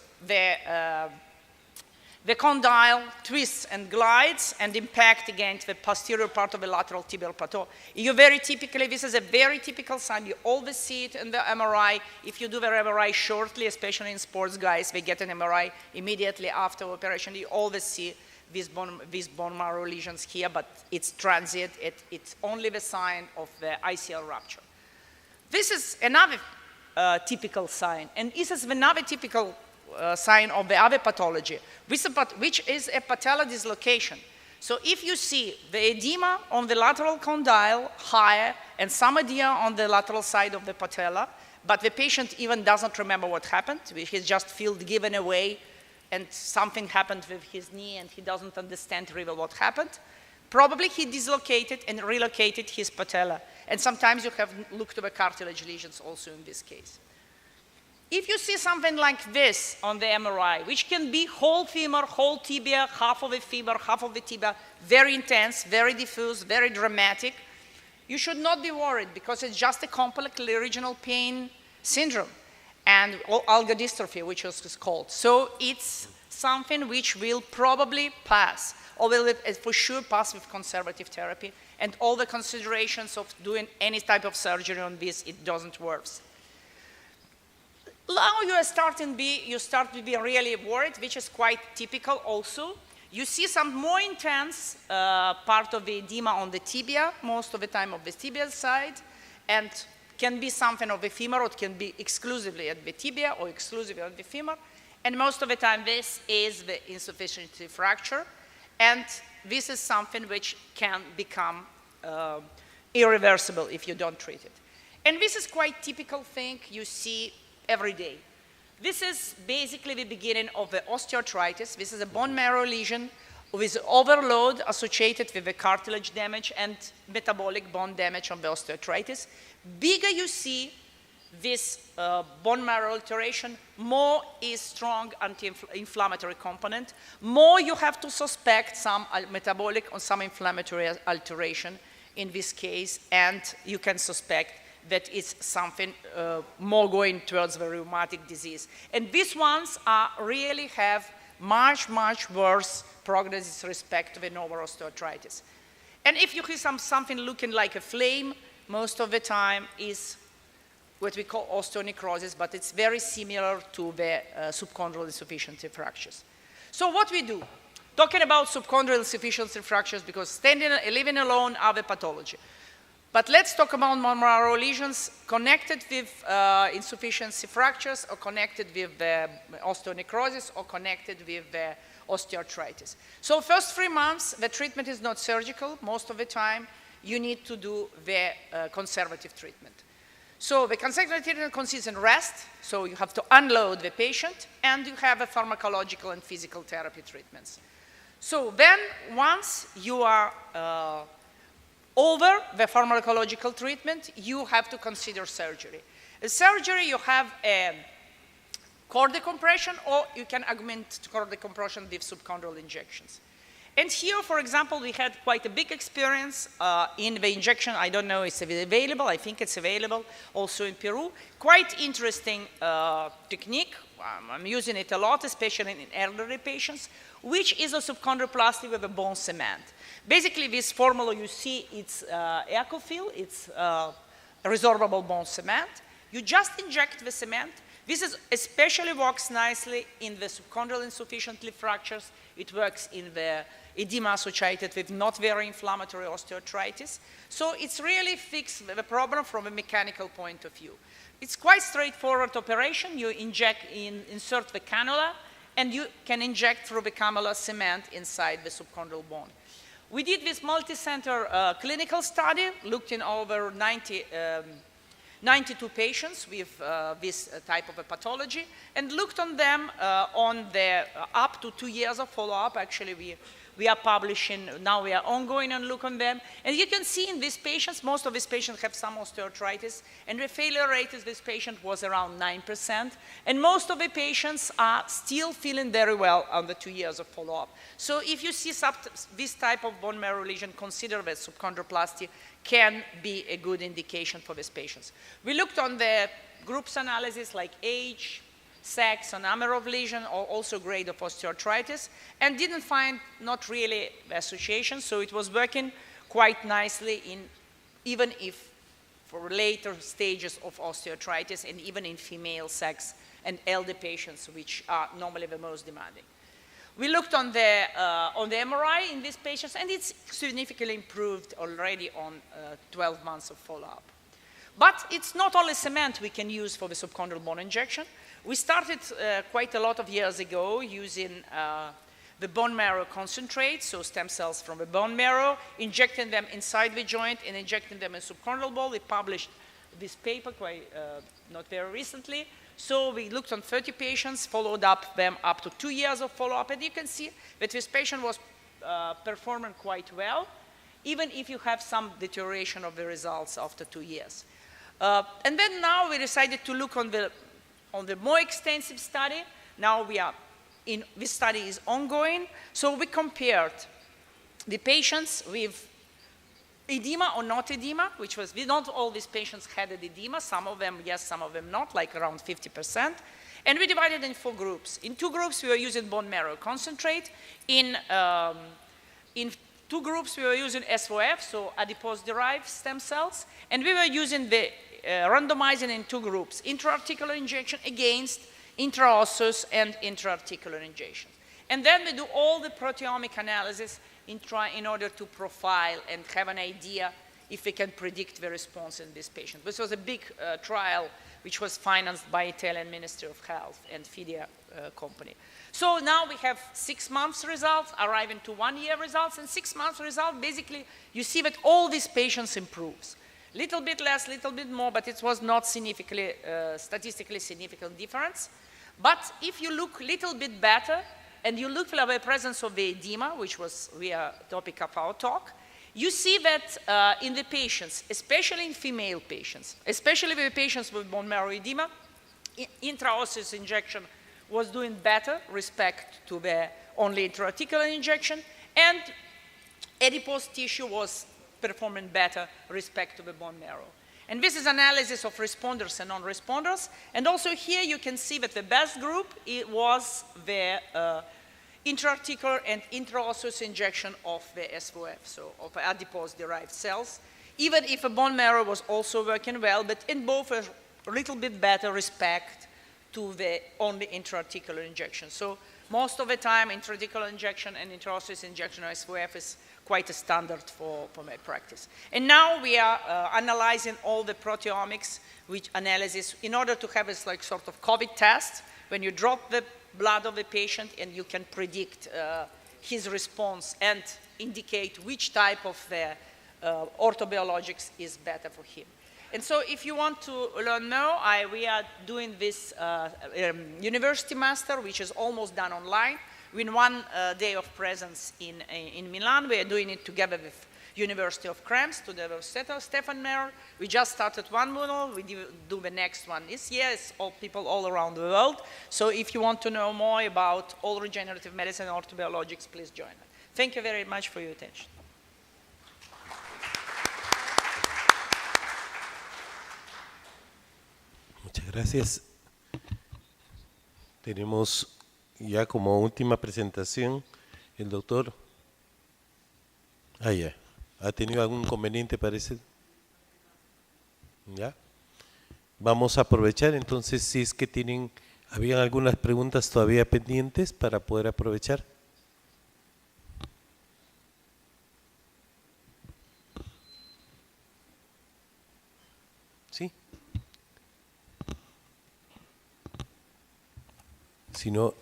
the condyle twists and glides and impact against the posterior part of the lateral tibial plateau. This is a very typical sign. You always see it in the MRI. If you do the MRI shortly, especially in sports guys, they get an MRI immediately after operation. You always see these bone marrow lesions here, but it's transient. It's only the sign of the ICL rupture. This is another typical sign, and this is another typical sign of the other pathology, which is a patella dislocation. So if you see the edema on the lateral condyle higher and some edema on the lateral side of the patella, but the patient even doesn't remember what happened, he just feels given away and something happened with his knee and he doesn't understand really what happened, probably he dislocated and relocated his patella. And sometimes you have looked at the cartilage lesions also in this case. If you see something like this on the MRI, which can be whole femur, whole tibia, half of the femur, half of the tibia, very intense, very diffuse, very dramatic, you should not be worried because it's just a complex regional pain syndrome and algodystrophy, which is called. So it's something which will probably pass, or will for sure pass with conservative therapy, and all the considerations of doing any type of surgery on this, it doesn't work. Now you start to be really worried, which is quite typical also. You see some more intense part of the edema on the tibia, most of the time of the tibial side, and can be something of the femur, or it can be exclusively at the tibia or exclusively at the femur. And most of the time this is the insufficiency fracture, and this is something which can become irreversible if you don't treat it. And this is quite typical thing you see every day. This is basically the beginning of the osteoarthritis. This is a bone marrow lesion with overload associated with the cartilage damage and metabolic bone damage on the osteoarthritis. Bigger you see this bone marrow alteration, more is strong anti-inflammatory component, more you have to suspect some metabolic or some inflammatory alteration in this case, and you can suspect that it's something more going towards the rheumatic disease. And these ones really have much, much worse prognosis with respect to the novel osteoarthritis. And if you see something looking like a flame, most of the time is what we call osteonecrosis, but it's very similar to the subchondral insufficiency fractures. So what we do, talking about subchondral insufficiency fractures, because living alone are the pathology. But let's talk about bone marrow lesions connected with insufficiency fractures, or connected with osteonecrosis, or connected with osteoarthritis. So first 3 months, the treatment is not surgical. Most of the time, you need to do the conservative treatment. So the conservative treatment consists in rest, so you have to unload the patient, and you have a pharmacological and physical therapy treatments. So then, once you are over the pharmacological treatment, you have to consider surgery. In surgery, you have a cord decompression, or you can augment cord decompression with subchondral injections. And here, for example, we had quite a big experience in the injection. I don't know if it's available. I think it's available also in Peru. Quite interesting technique. I'm using it a lot, especially in elderly patients, which is a subchondroplasty with a bone cement. Basically, this formula you see, it's Ecofill. It's resorbable bone cement. You just inject the cement. This especially works nicely in the subchondral insufficiency fractures. It works in the edema associated with not very inflammatory osteoarthritis. So it's really fixed the problem from a mechanical point of view. It's quite straightforward operation. You insert the cannula, and you can inject through the cannula cement inside the subchondral bone. We did this multi-center clinical study, looked in over 92 patients with this type of a pathology, and looked on them on their up to 2 years of follow-up. Actually, we are publishing, now we are ongoing and look on them. And you can see in these patients, most of these patients have some osteoarthritis, and the failure rate of this patient was around 9%. And most of the patients are still feeling very well on the 2 years of follow-up. So if you see this type of bone marrow lesion, consider that subchondroplasty can be a good indication for these patients. We looked on the groups analysis like age, sex, and number of lesion, or also grade of osteoarthritis, and didn't find not really association, so it was working quite nicely in, even if for later stages of osteoarthritis and even in female sex and elder patients, which are normally the most demanding. We looked on the MRI in these patients, and it's significantly improved already on 12 months of follow-up. But it's not only cement we can use for the subchondral bone injection. We started quite a lot of years ago using the bone marrow concentrate, so stem cells from the bone marrow, injecting them inside the joint and injecting them in subchondral bone. We published this paper quite not very recently. So we looked on 30 patients, followed up them up to 2 years of follow-up, and you can see that this patient was performing quite well, even if you have some deterioration of the results after 2 years. And then now we decided to look on the more extensive study. Now this study is ongoing. So we compared the patients with edema or not edema, which was, not all these patients had an edema. Some of them, yes, some of them not, like around 50%. And we divided in 4 groups. In 2 groups, we were using bone marrow concentrate. In 2 groups, we were using SOF, so adipose-derived stem cells. And we were using the randomizing in 2 groups, intra-articular injection against intraosseous and intra-articular injections. And then we do all the proteomic analysis in order to profile and have an idea if we can predict the response in this patient. This was a big trial which was financed by Italian Ministry of Health and Fidia company. So now we have 6 months results, arriving to 1 year results, and 6 months result, basically you see that all these patients improves. Little bit less, little bit more, but it was not significantly, statistically significant difference. But if you look a little bit better, and you look for the presence of the edema, which was the topic of our talk, you see that in the patients, especially in female patients, especially the patients with bone marrow edema, intraosseous injection was doing better respect to the only intra-articular injection, and adipose tissue was performing better respect to the bone marrow. And this is analysis of responders and non-responders. And also here you can see that the best group was the intra-articular and intraosseous injection of the SOF, so of adipose-derived cells, even if the bone marrow was also working well, but in both a little bit better respect to the only intra-articular injection. So most of the time, intra-articular injection and intraosseous injection of SOF is quite a standard for my practice. And now we are analyzing all the proteomics analysis in order to have this like sort of COVID test when you drop the blood of the patient and you can predict his response and indicate which type of the orthobiologics is better for him. And so if you want to learn more, we are doing this university master, which is almost done online. With 1 day of presence in Milan. We are doing it together with University of Krems, together with Stefan Meyer. We just started 1 module. We do the next one this year. It's all people all around the world. So if you want to know more about all regenerative medicine and orthobiologics, please join us. Thank you very much for your attention. Muchas gracias. Tenemos ya como última presentación el doctor. Ya. ¿Ha tenido algún inconveniente, parece? ¿Ya? Vamos a aprovechar entonces si es que habían algunas preguntas todavía pendientes para poder aprovechar. ¿Sí? Si no,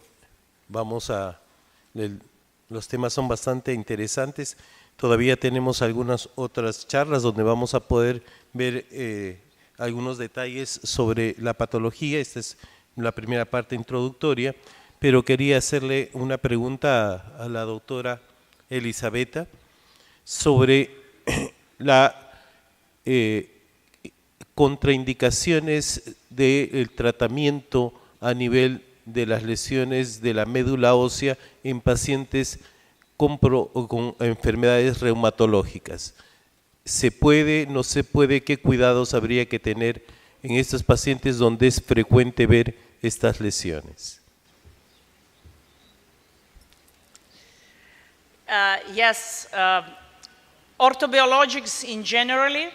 los temas son bastante interesantes. Todavía tenemos algunas otras charlas donde vamos a poder ver algunos detalles sobre la patología. Esta es la primera parte introductoria, pero quería hacerle una pregunta a la doctora Elisabetta sobre las contraindicaciones del tratamiento a nivel de las lesiones de la médula ósea en pacientes con enfermedades reumatológicas. ¿Se puede, no se puede? ¿Qué cuidados habría que tener en estos pacientes donde es frecuente ver estas lesiones? Yes, orthobiologics in generally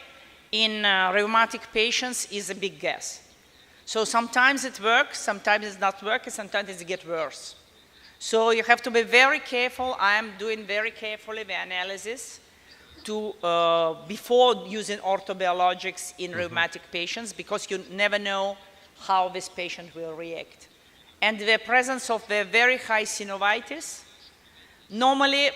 in rheumatic patients is a big guess. So sometimes it works, sometimes it's not working, sometimes it gets worse. So you have to be very careful. I am doing very carefully the analysis to, before using orthobiologics in rheumatic patients, because you never know how this patient will react. And the presence of the very high synovitis, normally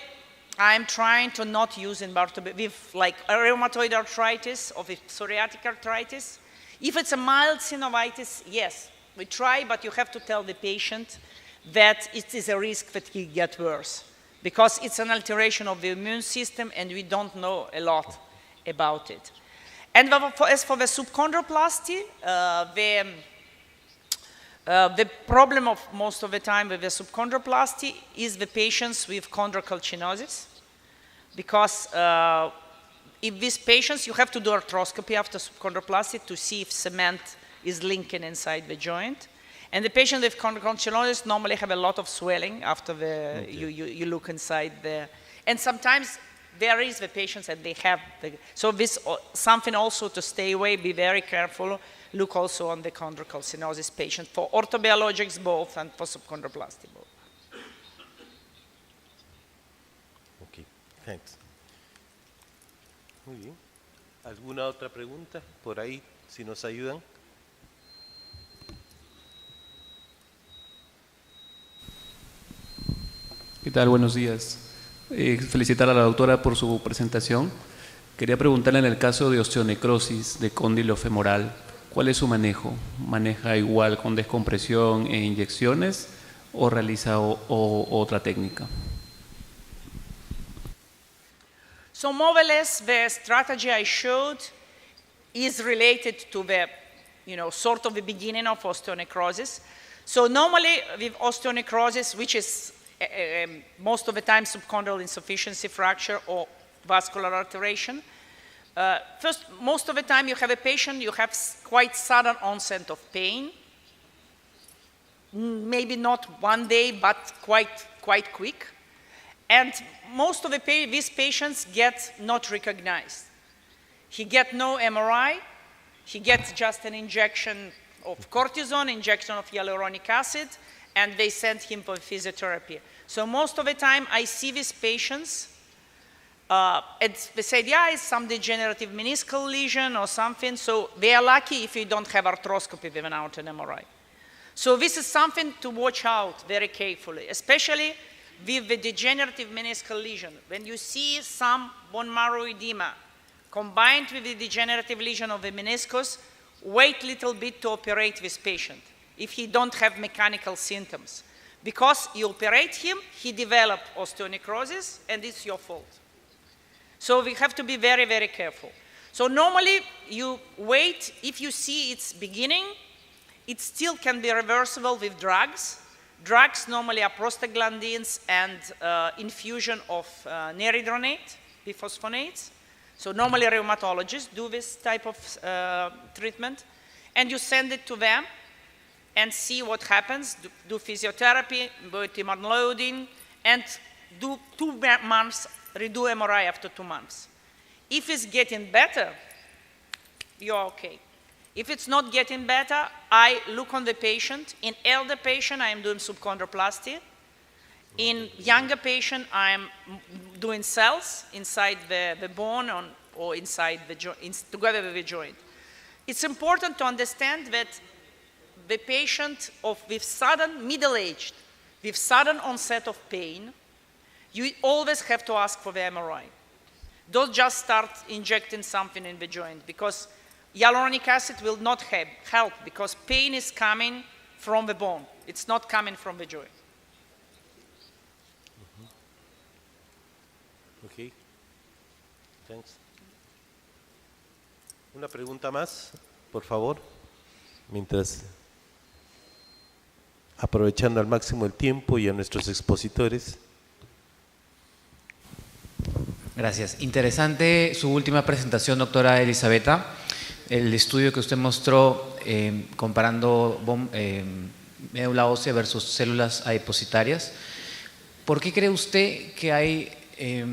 I'm trying to not use in with like rheumatoid arthritis or with psoriatic arthritis. If it's a mild synovitis, yes, we try, but you have to tell the patient that it is a risk that he gets worse, because it's an alteration of the immune system and we don't know a lot about it. And as for the subchondroplasty, the problem of most of the time with the subchondroplasty is the patients with chondrocalcinosis, because if these patients, you have to do arthroscopy after subchondroplasty to see if cement is linking inside the joint. And the patient with chondrocalcinosis normally have a lot of swelling after the, you look inside the, and sometimes there is the patients that they have, so this something also to stay away, be very careful, look also on the chondrocalcinosis patient for orthobiologics both and for subchondroplasty both. Okay, thanks. Muy bien. ¿Alguna otra pregunta por ahí, si nos ayudan? ¿Qué tal? Buenos días. Felicitar a la doctora por su presentación. Quería preguntarle en el caso de osteonecrosis de cóndilo femoral, ¿cuál es su manejo? ¿Maneja igual con descompresión e inyecciones o realiza otra técnica? So more or less the strategy I showed is related to the, sort of the beginning of osteonecrosis. So normally with osteonecrosis, which is most of the time subchondral insufficiency fracture or vascular alteration, first, most of the time you have a patient, you have quite sudden onset of pain, maybe not one day, but quite quick. And most of these patients get not recognized. He get no MRI, he gets just an injection of cortisone, injection of hyaluronic acid, and they send him for physiotherapy. So most of the time I see these patients, and they say, yeah, it's some degenerative meniscal lesion or something, so they are lucky if you don't have arthroscopy without an MRI. So this is something to watch out very carefully, especially with the degenerative meniscal lesion. When you see some bone marrow edema combined with the degenerative lesion of the meniscus, wait a little bit to operate this patient if he don't have mechanical symptoms. Because you operate him, he develops osteonecrosis, and it's your fault. So we have to be very, very careful. So normally you wait, if you see it's beginning, it still can be reversible with drugs. Drugs normally are prostaglandins and infusion of neridronate, bisphosphonates. So normally rheumatologists do this type of treatment, and you send it to them and see what happens, do physiotherapy, botulinum unloading, and do 2 months, redo MRI after 2 months. If it's getting better, you're okay. If it's not getting better, I look on the patient. In elder patient, I am doing subchondroplasty. In younger patient, I am doing cells inside the bone or inside the joint, together with the joint. It's important to understand that the patient with sudden middle-aged, with sudden onset of pain, you always have to ask for the MRI. Don't just start injecting something in the joint, because hyaluronic acid will not help because pain is coming from the bone. It's not coming from the joint. Okay. Thanks. Una pregunta más, por favor, mientras aprovechando al máximo el tiempo y a nuestros expositores. Gracias. Interesante su última presentación, doctora Elisabetta. El estudio que usted mostró comparando médula ósea versus células adipositarias. ¿Por qué cree usted que hay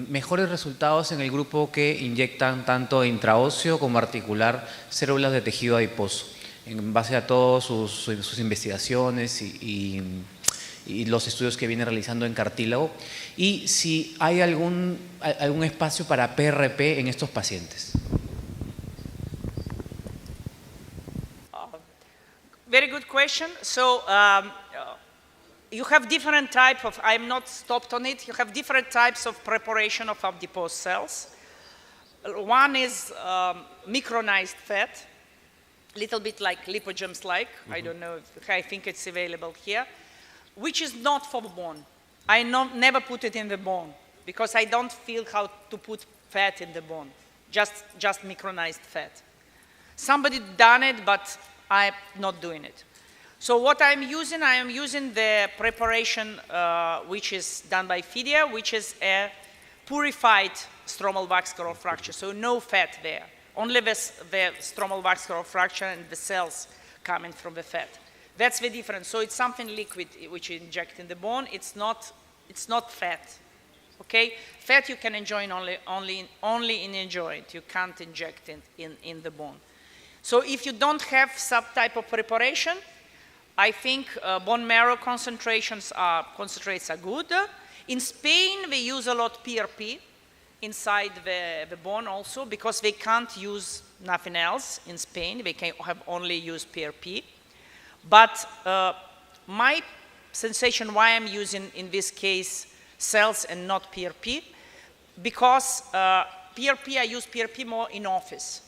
mejores resultados en el grupo que inyectan tanto intraóseo como articular células de tejido adiposo? En base a todas sus investigaciones y los estudios que viene realizando en cartílago, y si hay algún espacio para PRP en estos pacientes. Very good question. So you have different type of, I'm not stopped on it, you have different types of preparation of adipose cells. One is micronized fat, little bit like lipogems-like, I don't know, I think it's available here, which is not for the bone. I never put it in the bone because I don't feel how to put fat in the bone, just micronized fat. Somebody done it, but I'm not doing it. So what I am using the preparation which is done by Fidia, which is a purified stromal vascular fracture, so no fat there. Only the stromal vascular fracture and the cells coming from the fat. That's the difference. So it's something liquid which you inject in the bone. It's not fat. Okay? Fat you can enjoy only in a joint. You can't inject it in the bone. So if you don't have some type of preparation, I think bone marrow concentrates are good. In Spain, they use a lot PRP inside the bone also because they can't use nothing else in Spain. They can have only use PRP. But my sensation why I'm using in this case cells and not PRP, because PRP, I use PRP more in office.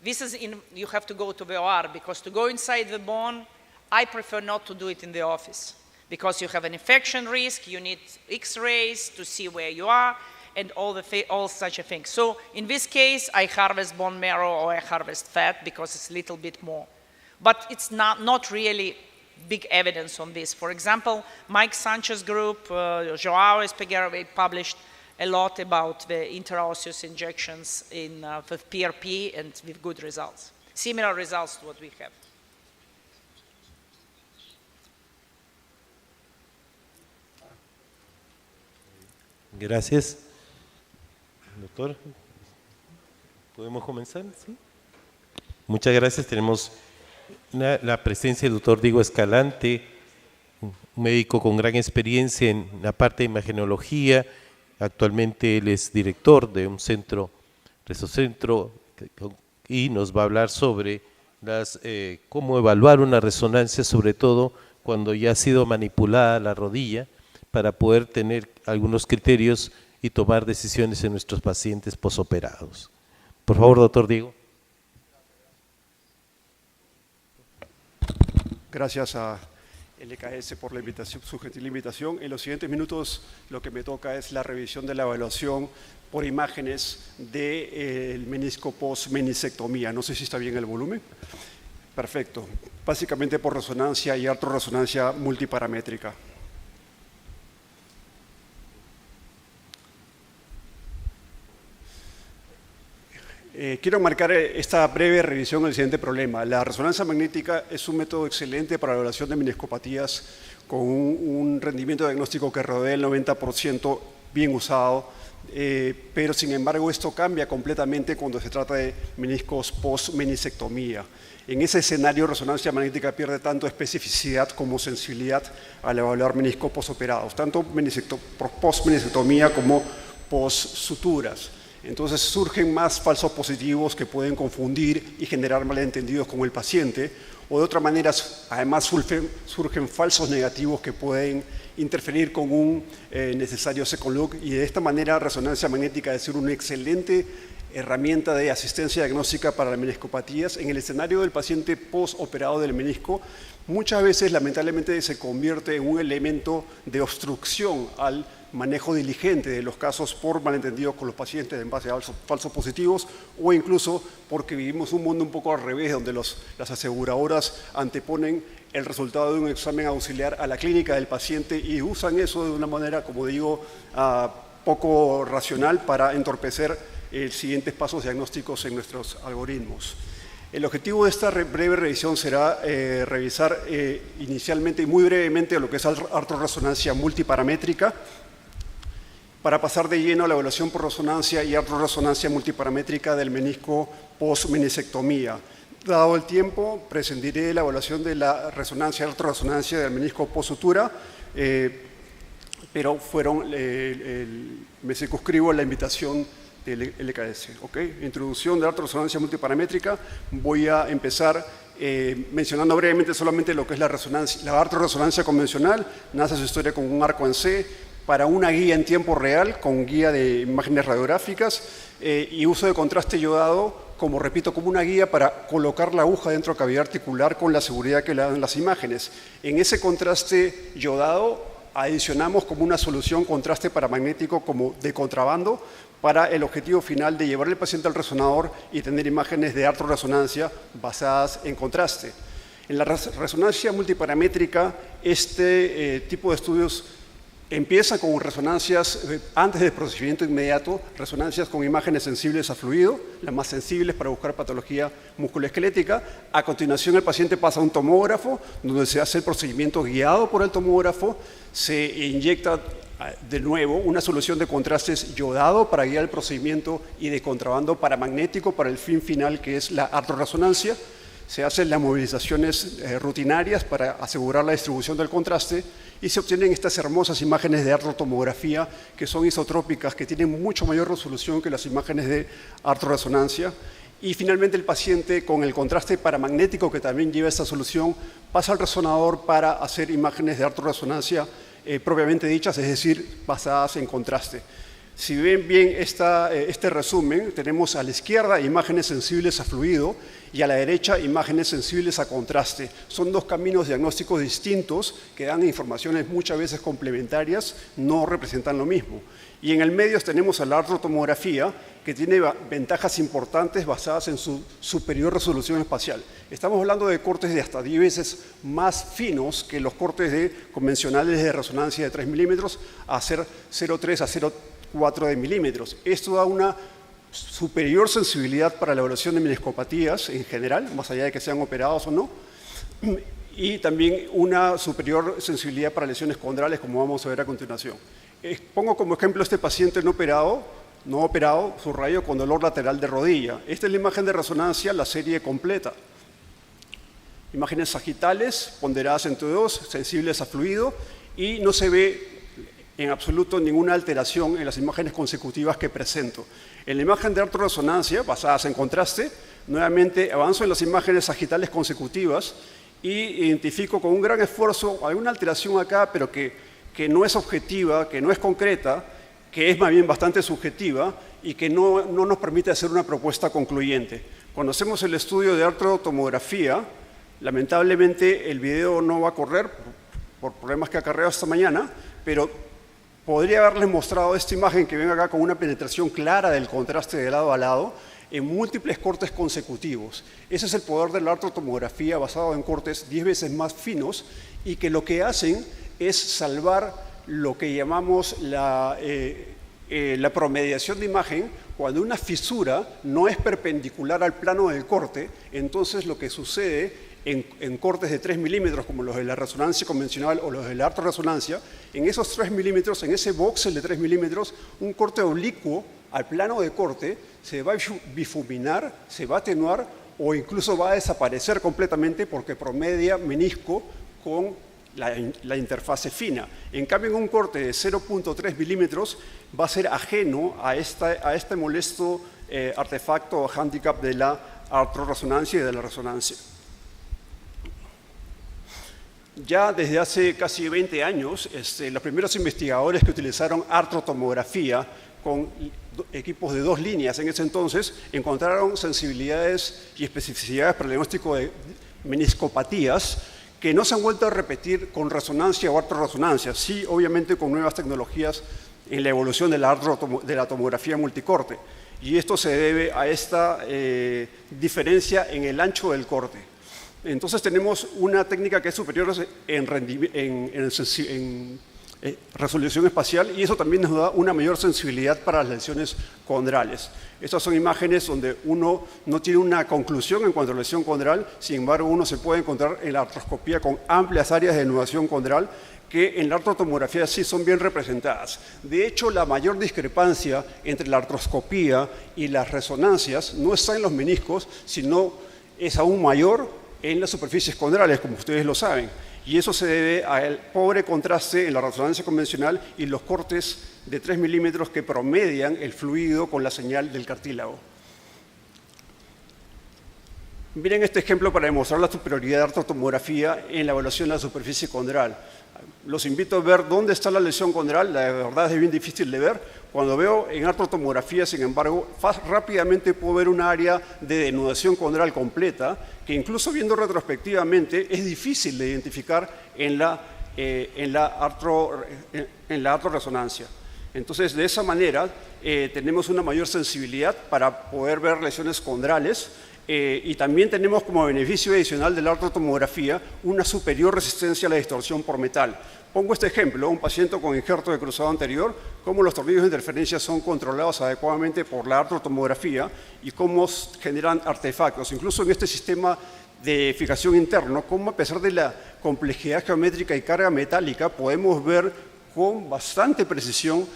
This is you have to go to the OR because to go inside the bone, I prefer not to do it in the office because you have an infection risk, you need X-rays to see where you are, and all such a thing. So in this case, I harvest bone marrow or I harvest fat because it's a little bit more. But it's not really big evidence on this. For example, Mike Sanchez group, Joao Espeguera, they published a lot about the intraosseous injections with PRP and with good results. Similar results to what we have. Gracias. Doctor, ¿podemos comenzar? ¿Sí? Muchas gracias. Tenemos la presencia del doctor Diego Escalante, un médico con gran experiencia en la parte de imagenología. Actualmente él es director de un centro, Resocentro, y nos va a hablar sobre cómo evaluar una resonancia, sobre todo cuando ya ha sido manipulada la rodilla, para poder tener algunos criterios y tomar decisiones en nuestros pacientes posoperados. Por favor, doctor Diego. Gracias a LKS por la invitación, su gentil invitación. En los siguientes minutos lo que me toca es la revisión de la evaluación por imágenes del menisco post-meniscectomía. No sé si está bien el volumen. Perfecto. Básicamente por resonancia y artroresonancia multiparamétrica. Quiero marcar esta breve revisión del siguiente problema. La resonancia magnética es un método excelente para la evaluación de meniscopatías con un rendimiento diagnóstico que rodea el 90% bien usado, pero sin embargo esto cambia completamente cuando se trata de meniscos post-meniscectomía. En ese escenario, resonancia magnética pierde tanto especificidad como sensibilidad al evaluar meniscos posoperados, tanto post-meniscectomía como post-suturas. Entonces surgen más falsos positivos que pueden confundir y generar malentendidos con el paciente, o de otra manera además surgen falsos negativos que pueden interferir con un necesario second look, y de esta manera resonancia magnética debe ser una excelente herramienta de asistencia diagnóstica para las meniscopatías. En el escenario del paciente postoperado del menisco, muchas veces lamentablemente se convierte en un elemento de obstrucción al manejo diligente de los casos por malentendidos con los pacientes en base a falsos positivos, o incluso porque vivimos un mundo un poco al revés, donde las aseguradoras anteponen el resultado de un examen auxiliar a la clínica del paciente y usan eso de una manera, como digo, poco racional para entorpecer siguientes pasos diagnósticos en nuestros algoritmos. El objetivo de esta breve revisión será revisar inicialmente y muy brevemente lo que es artrorresonancia multiparamétrica, para pasar de lleno a la evaluación por resonancia y artrorresonancia multiparamétrica del menisco post-meniscectomía. Dado el tiempo, prescindiré la evaluación de la resonancia y artrorresonancia del menisco post-sutura, pero me circunscribo a la invitación del LKS. ¿Okay? Introducción de artrorresonancia multiparamétrica. Voy a empezar mencionando brevemente solamente lo que es la artrorresonancia convencional. Nace su historia con un arco en C, para una guía en tiempo real, con guía de imágenes radiográficas y uso de contraste yodado, como repito, como una guía para colocar la aguja dentro de la cavidad articular con la seguridad que le dan las imágenes. En ese contraste yodado adicionamos como una solución contraste paramagnético como de contrabando para el objetivo final de llevar al paciente al resonador y tener imágenes de artrorresonancia basadas en contraste. En la resonancia multiparamétrica, este tipo de estudios empieza con resonancias antes del procedimiento inmediato, resonancias con imágenes sensibles a fluido, las más sensibles para buscar patología musculoesquelética. A continuación el paciente pasa a un tomógrafo, donde se hace el procedimiento guiado por el tomógrafo, se inyecta de nuevo una solución de contrastes yodado para guiar el procedimiento y de contrabando paramagnético para el fin final, que es la artrorresonancia. Se hacen las movilizaciones rutinarias para asegurar la distribución del contraste y se obtienen estas hermosas imágenes de artrotomografía que son isotrópicas, que tienen mucho mayor resolución que las imágenes de artrorresonancia. Y finalmente el paciente, con el contraste paramagnético que también lleva esta solución, pasa al resonador para hacer imágenes de artrorresonancia propiamente dichas, es decir, basadas en contraste. Si ven bien este resumen, tenemos a la izquierda imágenes sensibles a fluido y a la derecha imágenes sensibles a contraste. Son dos caminos diagnósticos distintos que dan informaciones muchas veces complementarias, no representan lo mismo. Y en el medio tenemos a la artrotomografía, que tiene ventajas importantes basadas en su superior resolución espacial. Estamos hablando de cortes de hasta 10 veces más finos que los cortes convencionales de resonancia de 3 milímetros, a ser 0,3 a 0,4 de milímetros. Esto da una superior sensibilidad para la evaluación de meniscopatías en general, más allá de que sean operados o no, y también una superior sensibilidad para lesiones condrales, como vamos a ver a continuación. Pongo como ejemplo este paciente no operado, subrayo con dolor lateral de rodilla. Esta es la imagen de resonancia, la serie completa. Imágenes sagitales, ponderadas entre 2, sensibles a fluido, y no se ve en absoluto ninguna alteración en las imágenes consecutivas que presento. En la imagen de artrorresonancia, basadas en contraste, nuevamente avanzo en las imágenes sagitales consecutivas y identifico con un gran esfuerzo alguna alteración acá, pero que no es objetiva, que no es concreta, que es más bien bastante subjetiva y que no nos permite hacer una propuesta concluyente. Cuando hacemos el estudio de artrotomografía, lamentablemente el video no va a correr por problemas que acarreado esta mañana, pero podría haberles mostrado esta imagen que ven acá con una penetración clara del contraste de lado a lado en múltiples cortes consecutivos. Ese es el poder de la artrotomografía basado en cortes 10 veces más finos y que lo que hacen es salvar lo que llamamos la promediación de imagen. Cuando una fisura no es perpendicular al plano del corte, entonces lo que sucede en cortes de 3 milímetros, como los de la resonancia convencional o los de la artrorresonancia, en esos 3 milímetros, en ese voxel de 3 milímetros, un corte oblicuo al plano de corte se va a bifuminar, se va a atenuar o incluso va a desaparecer completamente porque promedia menisco con la interfase fina. En cambio, en un corte de 0.3 milímetros va a ser ajeno a este molesto artefacto o hándicap de la artroresonancia y de la resonancia. Ya desde hace casi 20 años, los primeros investigadores que utilizaron artrotomografía con equipos de 2 líneas en ese entonces encontraron sensibilidades y especificidades para el diagnóstico de meniscopatías que no se han vuelto a repetir con resonancia o artroresonancia, sí, obviamente con nuevas tecnologías en la evolución de la tomografía multicorte. Y esto se debe a esta diferencia en el ancho del corte. Entonces tenemos una técnica que es superior en resolución espacial y eso también nos da una mayor sensibilidad para las lesiones condrales. Estas son imágenes donde uno no tiene una conclusión en cuanto a lesión condral, sin embargo uno se puede encontrar en la artroscopía con amplias áreas de denudación condral que en la artrotomografía sí son bien representadas. De hecho, la mayor discrepancia entre la artroscopía y las resonancias no está en los meniscos, sino es aún mayor en las superficies condrales, como ustedes lo saben. Y eso se debe al pobre contraste en la resonancia convencional y los cortes de 3 milímetros que promedian el fluido con la señal del cartílago. Miren este ejemplo para demostrar la superioridad de artrotomografía en la evaluación de la superficie condral. Los invito a ver dónde está la lesión condral, la verdad es bien difícil de ver. Cuando veo en artrotomografía, sin embargo, rápidamente puedo ver un área de denudación condral completa, que incluso viendo retrospectivamente es difícil de identificar en la artroresonancia. Entonces, de esa manera, tenemos una mayor sensibilidad para poder ver lesiones condrales. Y también tenemos como beneficio adicional de la artrotomografía una superior resistencia a la distorsión por metal. Pongo este ejemplo, un paciente con injerto de cruzado anterior, cómo los tornillos de interferencia son controlados adecuadamente por la artrotomografía y cómo generan artefactos. Incluso en este sistema de fijación interno, cómo a pesar de la complejidad geométrica y carga metálica, podemos ver con bastante precisión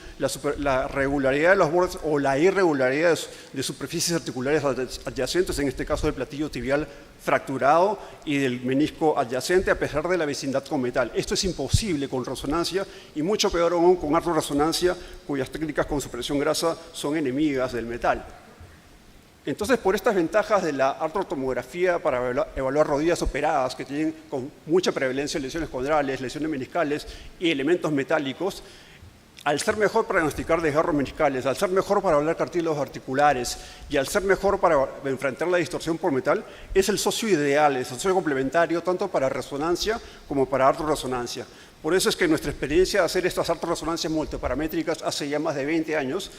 la regularidad de los bordes o la irregularidad de superficies articulares adyacentes, en este caso del platillo tibial fracturado y del menisco adyacente, a pesar de la vecindad con metal. Esto es imposible con resonancia y mucho peor aún con artroresonancia, cuyas técnicas con supresión grasa son enemigas del metal. Entonces, por estas ventajas de la artrotomografía para evaluar rodillas operadas que tienen con mucha prevalencia lesiones condrales, lesiones meniscales y elementos metálicos, al ser mejor para diagnosticar desgarros meniscales, al ser mejor para evaluar cartílagos articulares y al ser mejor para enfrentar la distorsión por metal, es el socio ideal, el socio complementario tanto para resonancia como para artroresonancia. Por eso es que nuestra experiencia de hacer estas artroresonancias multiparamétricas hace ya más de 20 años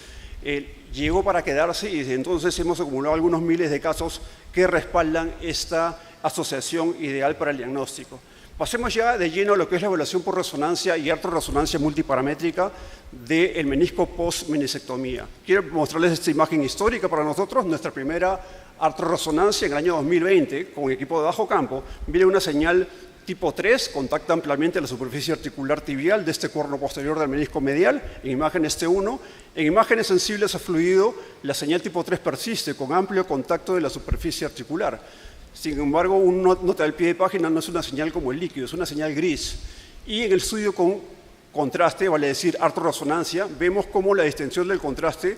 llegó para quedarse y desde entonces hemos acumulado algunos miles de casos que respaldan esta asociación ideal para el diagnóstico. Pasemos ya de lleno a lo que es la evaluación por resonancia y artroresonancia multiparamétrica del menisco post-meniscectomía. Quiero mostrarles esta imagen histórica para nosotros, nuestra primera artroresonancia en el año 2020 con equipo de bajo campo. Viene una señal tipo 3, contacta ampliamente la superficie articular tibial de este cuerno posterior del menisco medial, en imágenes T1. En imágenes sensibles a fluido, la señal tipo 3 persiste con amplio contacto de la superficie articular. Sin embargo, una nota del pie de página no es una señal como el líquido, es una señal gris. Y en el estudio con contraste, vale decir artroresonancia, vemos cómo la distensión del contraste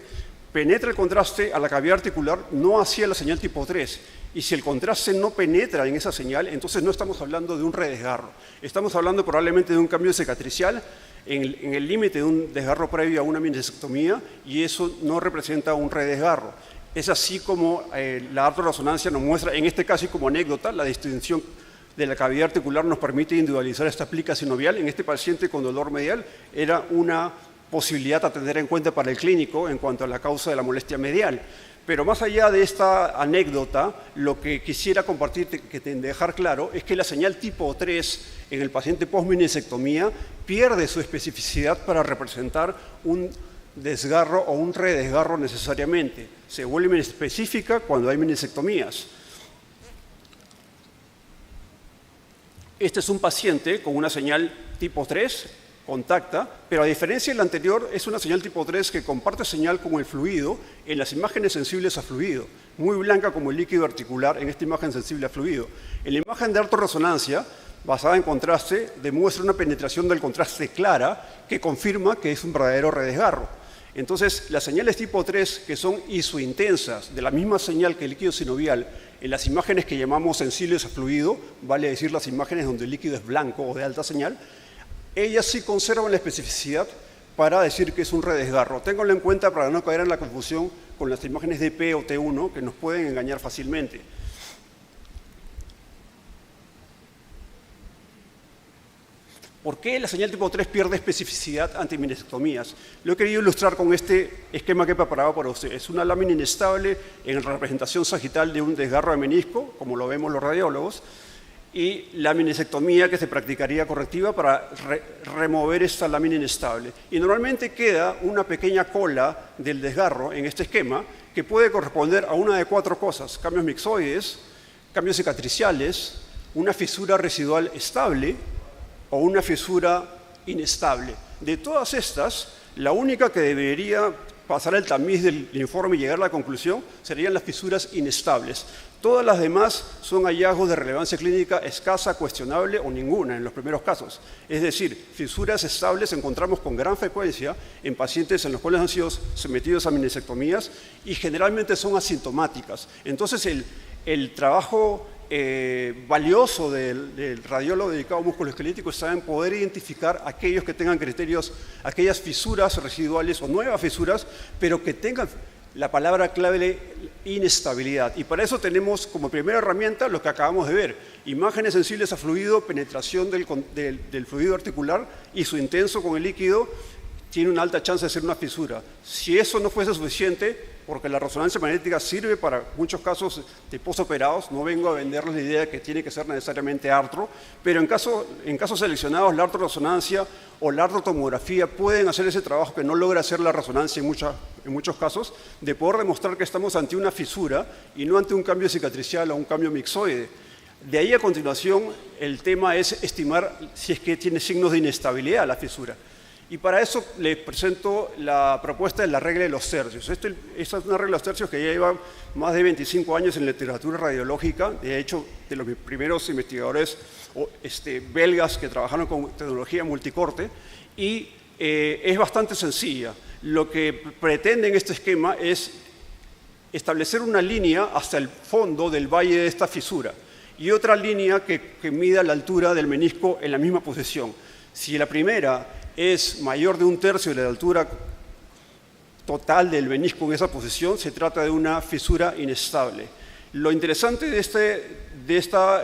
penetra el contraste a la cavidad articular, no hacia la señal tipo 3. Y si el contraste no penetra en esa señal, entonces no estamos hablando de un redesgarro. Estamos hablando probablemente de un cambio cicatricial en el límite de un desgarro previo a una meniscectomía y eso no representa un redesgarro. Es así como la artroresonancia nos muestra, en este caso y como anécdota, la distinción de la cavidad articular nos permite individualizar esta plica sinovial. En este paciente con dolor medial era una posibilidad a tener en cuenta para el clínico en cuanto a la causa de la molestia medial. Pero más allá de esta anécdota, lo que quisiera compartir, dejar claro, es que la señal tipo 3 en el paciente post-meniscectomía pierde su especificidad para representar un desgarro o un redesgarro necesariamente. Se vuelve específica cuando hay meniscectomías. Este es un paciente con una señal tipo 3, contacta, pero a diferencia del anterior es una señal tipo 3 que comparte señal con el fluido en las imágenes sensibles a fluido, muy blanca como el líquido articular en esta imagen sensible a fluido. En la imagen de artroresonancia basada en contraste, demuestra una penetración del contraste clara que confirma que es un verdadero redesgarro. Entonces, las señales tipo 3, que son isointensas, de la misma señal que el líquido sinovial, en las imágenes que llamamos sensibles a fluido, vale decir las imágenes donde el líquido es blanco o de alta señal, ellas sí conservan la especificidad para decir que es un redesgarro. Ténganlo en cuenta para no caer en la confusión con las imágenes de P o T1, que nos pueden engañar fácilmente. ¿Por qué la señal tipo 3 pierde especificidad ante meniscectomías? Lo he querido ilustrar con este esquema que he preparado para ustedes. Es una lámina inestable en representación sagital de un desgarro de menisco, como lo vemos los radiólogos, y la meniscectomía que se practicaría correctiva para remover esta lámina inestable. Y normalmente queda una pequeña cola del desgarro en este esquema que puede corresponder a una de 4 cosas: cambios mixoides, cambios cicatriciales, una fisura residual estable o una fisura inestable. De todas estas, la única que debería pasar el tamiz del informe y llegar a la conclusión serían las fisuras inestables. Todas las demás son hallazgos de relevancia clínica escasa, cuestionable o ninguna en los primeros casos. Es decir, fisuras estables encontramos con gran frecuencia en pacientes en los cuales han sido sometidos a meniscectomías y generalmente son asintomáticas. Entonces, el trabajo valioso del radiólogo dedicado a musculoesquelético está en poder identificar aquellos que tengan criterios, aquellas fisuras residuales o nuevas fisuras, pero que tengan la palabra clave inestabilidad. Y para eso tenemos como primera herramienta lo que acabamos de ver: imágenes sensibles a fluido, penetración del fluido articular y su intenso con el líquido tiene una alta chance de ser una fisura. Si eso no fuese suficiente, porque la resonancia magnética sirve para muchos casos de posoperados, no vengo a venderles la idea de que tiene que ser necesariamente artro, pero en casos seleccionados la artroresonancia o la artrotomografía pueden hacer ese trabajo que no logra hacer la resonancia en muchos casos, de poder demostrar que estamos ante una fisura y no ante un cambio cicatricial o un cambio mixoide. De ahí a continuación el tema es estimar si es que tiene signos de inestabilidad la fisura. Y para eso les presento la propuesta de la regla de los tercios. Esta es una regla de los tercios que ya lleva más de 25 años en la literatura radiológica. De hecho, de los primeros investigadores belgas que trabajaron con tecnología multicorte. Y es bastante sencilla. Lo que pretende en este esquema es establecer una línea hasta el fondo del valle de esta fisura y otra línea que mida la altura del menisco en la misma posición. Si la primera es mayor de 1/3 de la altura total del menisco en esa posición, se trata de una fisura inestable. Lo interesante de esta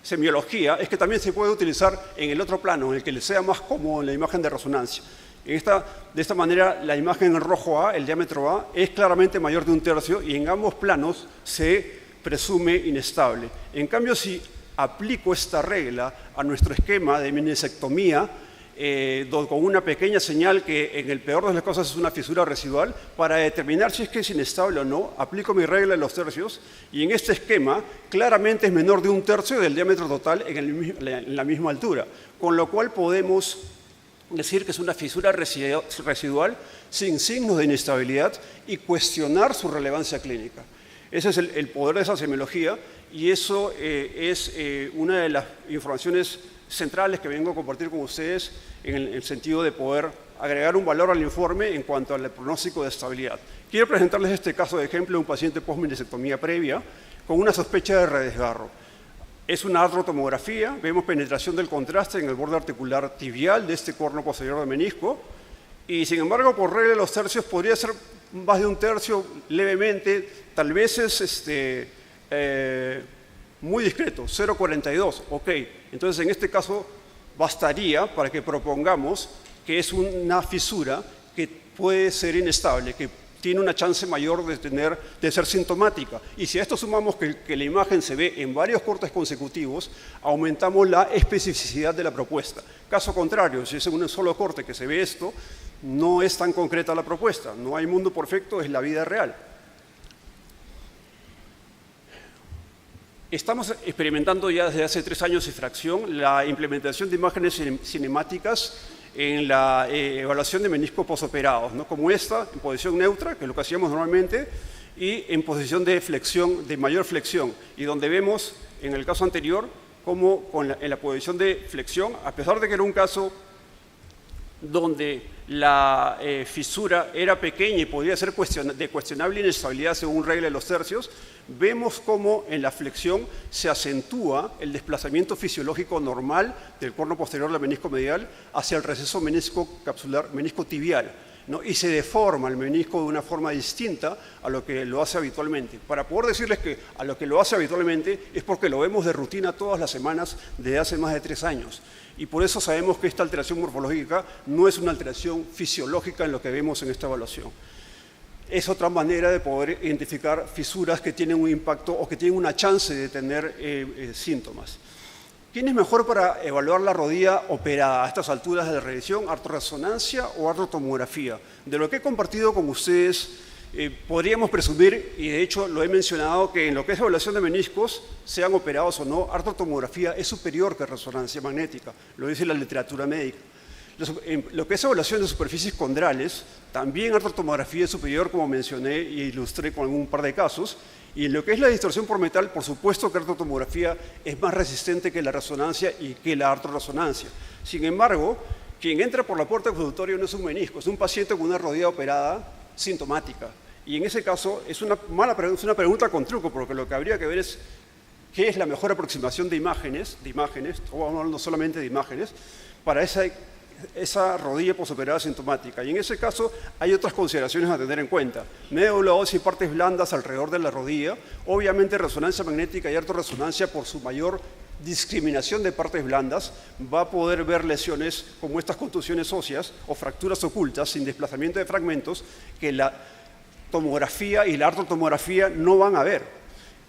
semiología es que también se puede utilizar en el otro plano, en el que le sea más cómodo en la imagen de resonancia. De esta manera, la imagen en rojo A, el diámetro A, es claramente mayor de 1/3 y en ambos planos se presume inestable. En cambio, si aplico esta regla a nuestro esquema de meniscectomía, con una pequeña señal que en el peor de las cosas es una fisura residual, para determinar si es que es inestable o no, aplico mi regla de los tercios y en este esquema claramente es menor de 1/3 del diámetro total en la misma altura, con lo cual podemos decir que es una fisura residual sin signos de inestabilidad y cuestionar su relevancia clínica. Ese es el poder de esa semiología y eso es una de las informaciones centrales que vengo a compartir con ustedes en el sentido de poder agregar un valor al informe en cuanto al pronóstico de estabilidad. Quiero presentarles este caso de ejemplo de un paciente post-meniscectomía previa con una sospecha de redesgarro. Es una artrotomografía, vemos penetración del contraste en el borde articular tibial de este corno posterior del menisco y sin embargo por regla de los tercios podría ser más de 1/3 levemente, tal vez es muy discreto, 0,42, ok. Entonces, en este caso, bastaría para que propongamos que es una fisura que puede ser inestable, que tiene una chance mayor de ser sintomática. Y si a esto sumamos que la imagen se ve en varios cortes consecutivos, aumentamos la especificidad de la propuesta. Caso contrario, si es en un solo corte que se ve esto, no es tan concreta la propuesta. No hay mundo perfecto, es la vida real. Estamos experimentando ya desde hace 3 años y fracción la implementación de imágenes cinemáticas en la evaluación de meniscos posoperados, ¿no? Como esta, en posición neutra, que es lo que hacíamos normalmente, y en posición de flexión, de mayor flexión, y donde vemos, en el caso anterior, como en la posición de flexión, a pesar de que era un caso donde la fisura era pequeña y podía ser de cuestionable inestabilidad según regla de los tercios, vemos cómo en la flexión se acentúa el desplazamiento fisiológico normal del corno posterior del menisco medial hacia el receso menisco capsular, menisco tibial, ¿no? Y se deforma el menisco de una forma distinta a lo que lo hace habitualmente. Para poder decirles que a lo que lo hace habitualmente es porque lo vemos de rutina todas las semanas desde hace más de 3 años. Y por eso sabemos que esta alteración morfológica no es una alteración fisiológica en lo que vemos en esta evaluación. Es otra manera de poder identificar fisuras que tienen un impacto o que tienen una chance de tener síntomas. ¿Quién es mejor para evaluar la rodilla operada a estas alturas de la revisión? ¿Artorresonancia o artrotomografía? De lo que he compartido con ustedes, podríamos presumir, y de hecho lo he mencionado, que en lo que es evaluación de meniscos, sean operados o no, artrotomografía es superior que resonancia magnética, lo dice la literatura médica. En lo que es evaluación de superficies condrales, también artrotomografía es superior, como mencioné y ilustré con un par de casos. Y en lo que es la distorsión por metal, por supuesto que la artrotomografía es más resistente que la resonancia y que la artorresonancia. Sin embargo, quien entra por la puerta del consultorio no es un menisco, es un paciente con una rodilla operada sintomática. Y en ese caso es una pregunta con truco, porque lo que habría que ver es qué es la mejor aproximación de imágenes, o hablando solamente de imágenes, para esa rodilla posoperada sintomática. Y en ese caso hay otras consideraciones a tener en cuenta. Médula ósea y partes blandas alrededor de la rodilla, obviamente resonancia magnética y artorresonancia por su mayor discriminación de partes blandas, va a poder ver lesiones como estas contusiones óseas o fracturas ocultas sin desplazamiento de fragmentos que la tomografía y la artrotomografía no van a ver.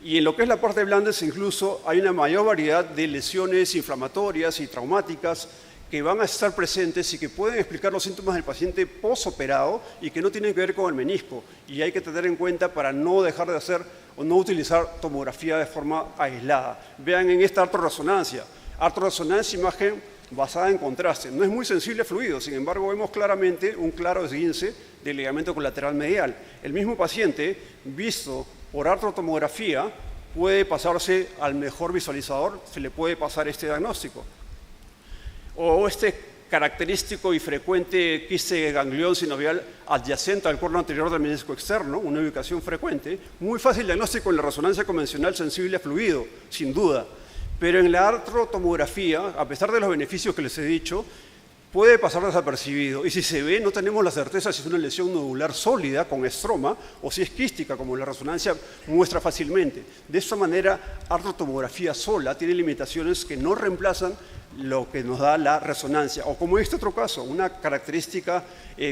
Y en lo que es la parte blanda incluso hay una mayor variedad de lesiones inflamatorias y traumáticas que van a estar presentes y que pueden explicar los síntomas del paciente posoperado y que no tienen que ver con el menisco. Y hay que tener en cuenta para no dejar de hacer o no utilizar tomografía de forma aislada. Vean en esta artorresonancia. Artorresonancia, imagen basada en contraste. No es muy sensible a fluido, sin embargo vemos claramente un claro esguince del ligamento colateral medial. El mismo paciente, visto por artrotomografía, puede pasarse al mejor visualizador, se le puede pasar este diagnóstico. O este característico y frecuente quiste de ganglión sinovial adyacente al corno anterior del menisco externo, una ubicación frecuente, muy fácil diagnóstico en la resonancia convencional sensible a fluido, sin duda. Pero en la artrotomografía, a pesar de los beneficios que les he dicho, puede pasar desapercibido. Y si se ve, no tenemos la certeza si es una lesión nodular sólida con estroma o si es quística, como la resonancia muestra fácilmente. De esta manera, artrotomografía sola tiene limitaciones que no reemplazan lo que nos da la resonancia. O como este otro caso, una característica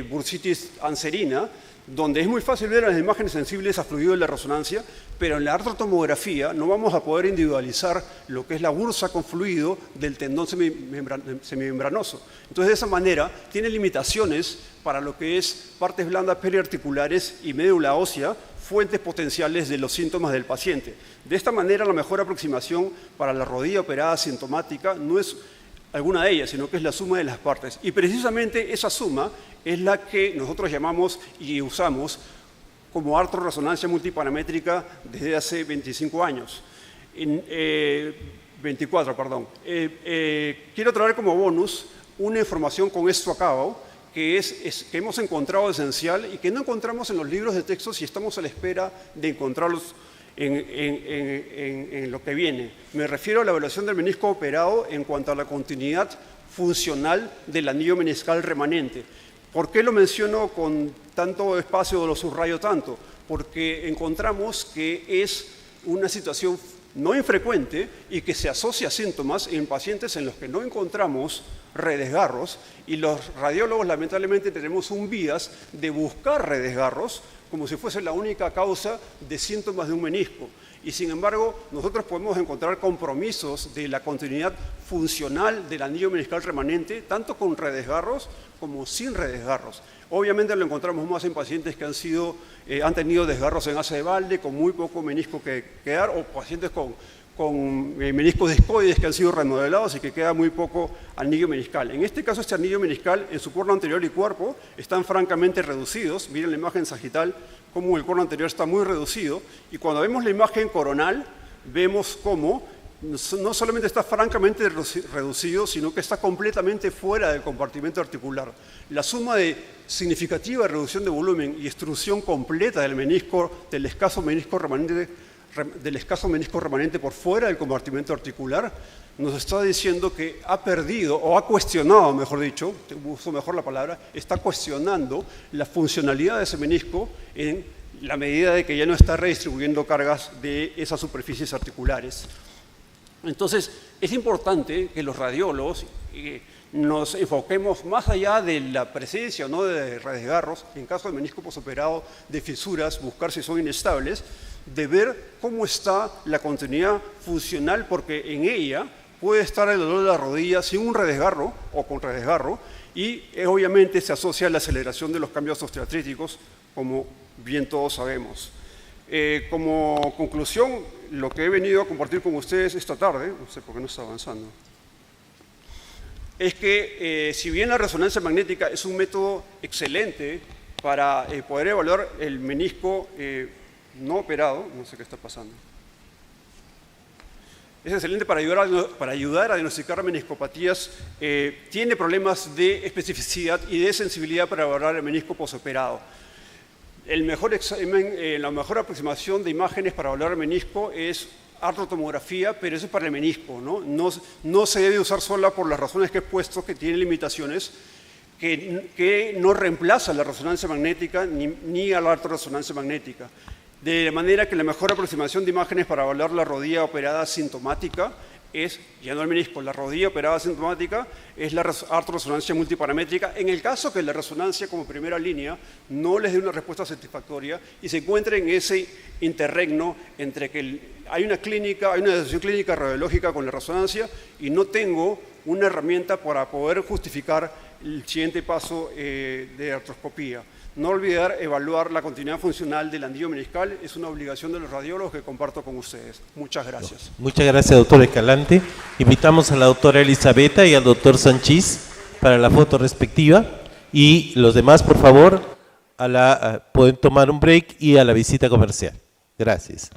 bursitis anserina, donde es muy fácil ver las imágenes sensibles a fluido de la resonancia, pero en la artrotomografía no vamos a poder individualizar lo que es la bursa con fluido del tendón semimembranoso. Entonces, de esa manera, tiene limitaciones para lo que es partes blandas periarticulares y médula ósea, fuentes potenciales de los síntomas del paciente. De esta manera, la mejor aproximación para la rodilla operada sintomática no es alguna de ellas, sino que es la suma de las partes. Y precisamente esa suma es la que nosotros llamamos y usamos como artorresonancia multiparamétrica desde hace 25 años. 24, perdón. Quiero traer como bonus una información con esto a cabo, que hemos encontrado esencial y que no encontramos en los libros de textos y estamos a la espera de encontrarlos en lo que viene. Me refiero a la evaluación del menisco operado en cuanto a la continuidad funcional del anillo meniscal remanente. ¿Por qué lo menciono con tanto espacio o lo subrayo tanto? Porque encontramos que es una situación no infrecuente y que se asocia a síntomas en pacientes en los que no encontramos redesgarros, y los radiólogos lamentablemente tenemos un bias de buscar redesgarros como si fuese la única causa de síntomas de un menisco. Y sin embargo, nosotros podemos encontrar compromisos de la continuidad funcional del anillo meniscal remanente, tanto con redesgarros como sin redesgarros. Obviamente lo encontramos más en pacientes que han tenido desgarros en asa de Valde, con muy poco menisco que quedar, o pacientes con meniscos discoides que han sido remodelados y que queda muy poco anillo meniscal. En este caso, este anillo meniscal en su corno anterior y cuerpo están francamente reducidos. Miren la imagen sagital, cómo el corno anterior está muy reducido. Y cuando vemos la imagen coronal, vemos cómo no solamente está francamente reducido, sino que está completamente fuera del compartimento articular. La suma de significativa reducción de volumen y extrusión completa del menisco, del escaso menisco remanente por fuera del compartimento articular, nos está diciendo que ha perdido, o ha cuestionado, mejor dicho, uso mejor la palabra, está cuestionando la funcionalidad de ese menisco en la medida de que ya no está redistribuyendo cargas de esas superficies articulares. Entonces, es importante que los radiólogos nos enfoquemos más allá de la presencia o no de redesgarros, en caso de menisco posoperado, de fisuras, buscar si son inestables, de ver cómo está la continuidad funcional, porque en ella puede estar el dolor de la rodilla sin un redesgarro o con redesgarro, y obviamente se asocia a la aceleración de los cambios osteoartríticos, como bien todos sabemos. Como conclusión, lo que he venido a compartir con ustedes esta tarde, no sé por qué no está avanzando, es que si bien la resonancia magnética es un método excelente para poder evaluar el menisco no operado, no sé qué está pasando, es excelente para ayudar a diagnosticar meniscopatías, tiene problemas de especificidad y de sensibilidad para evaluar el menisco posoperado. El mejor examen, la mejor aproximación de imágenes para evaluar el menisco es artrotomografía, pero eso es para el menisco, ¿no? No se debe usar sola por las razones que he puesto, que tiene limitaciones, que no reemplaza la resonancia magnética ni a la altorresonancia magnética. De manera que la mejor aproximación de imágenes para evaluar la rodilla operada sintomática es, ya no el menisco, la rodilla operada sintomática es la artorresonancia multiparamétrica, en el caso que la resonancia como primera línea no les dé una respuesta satisfactoria y se encuentre en ese interregno entre que hay una asociación clínica radiológica con la resonancia y no tengo una herramienta para poder justificar el siguiente paso de artroscopía. No olvidar evaluar la continuidad funcional del anillo meniscal, es una obligación de los radiólogos que comparto con ustedes. Muchas gracias. Muchas gracias, doctor Escalante. Invitamos a la doctora Elizabeta y al doctor Sanchís para la foto respectiva, y los demás, por favor, pueden tomar un break y a la visita comercial. Gracias.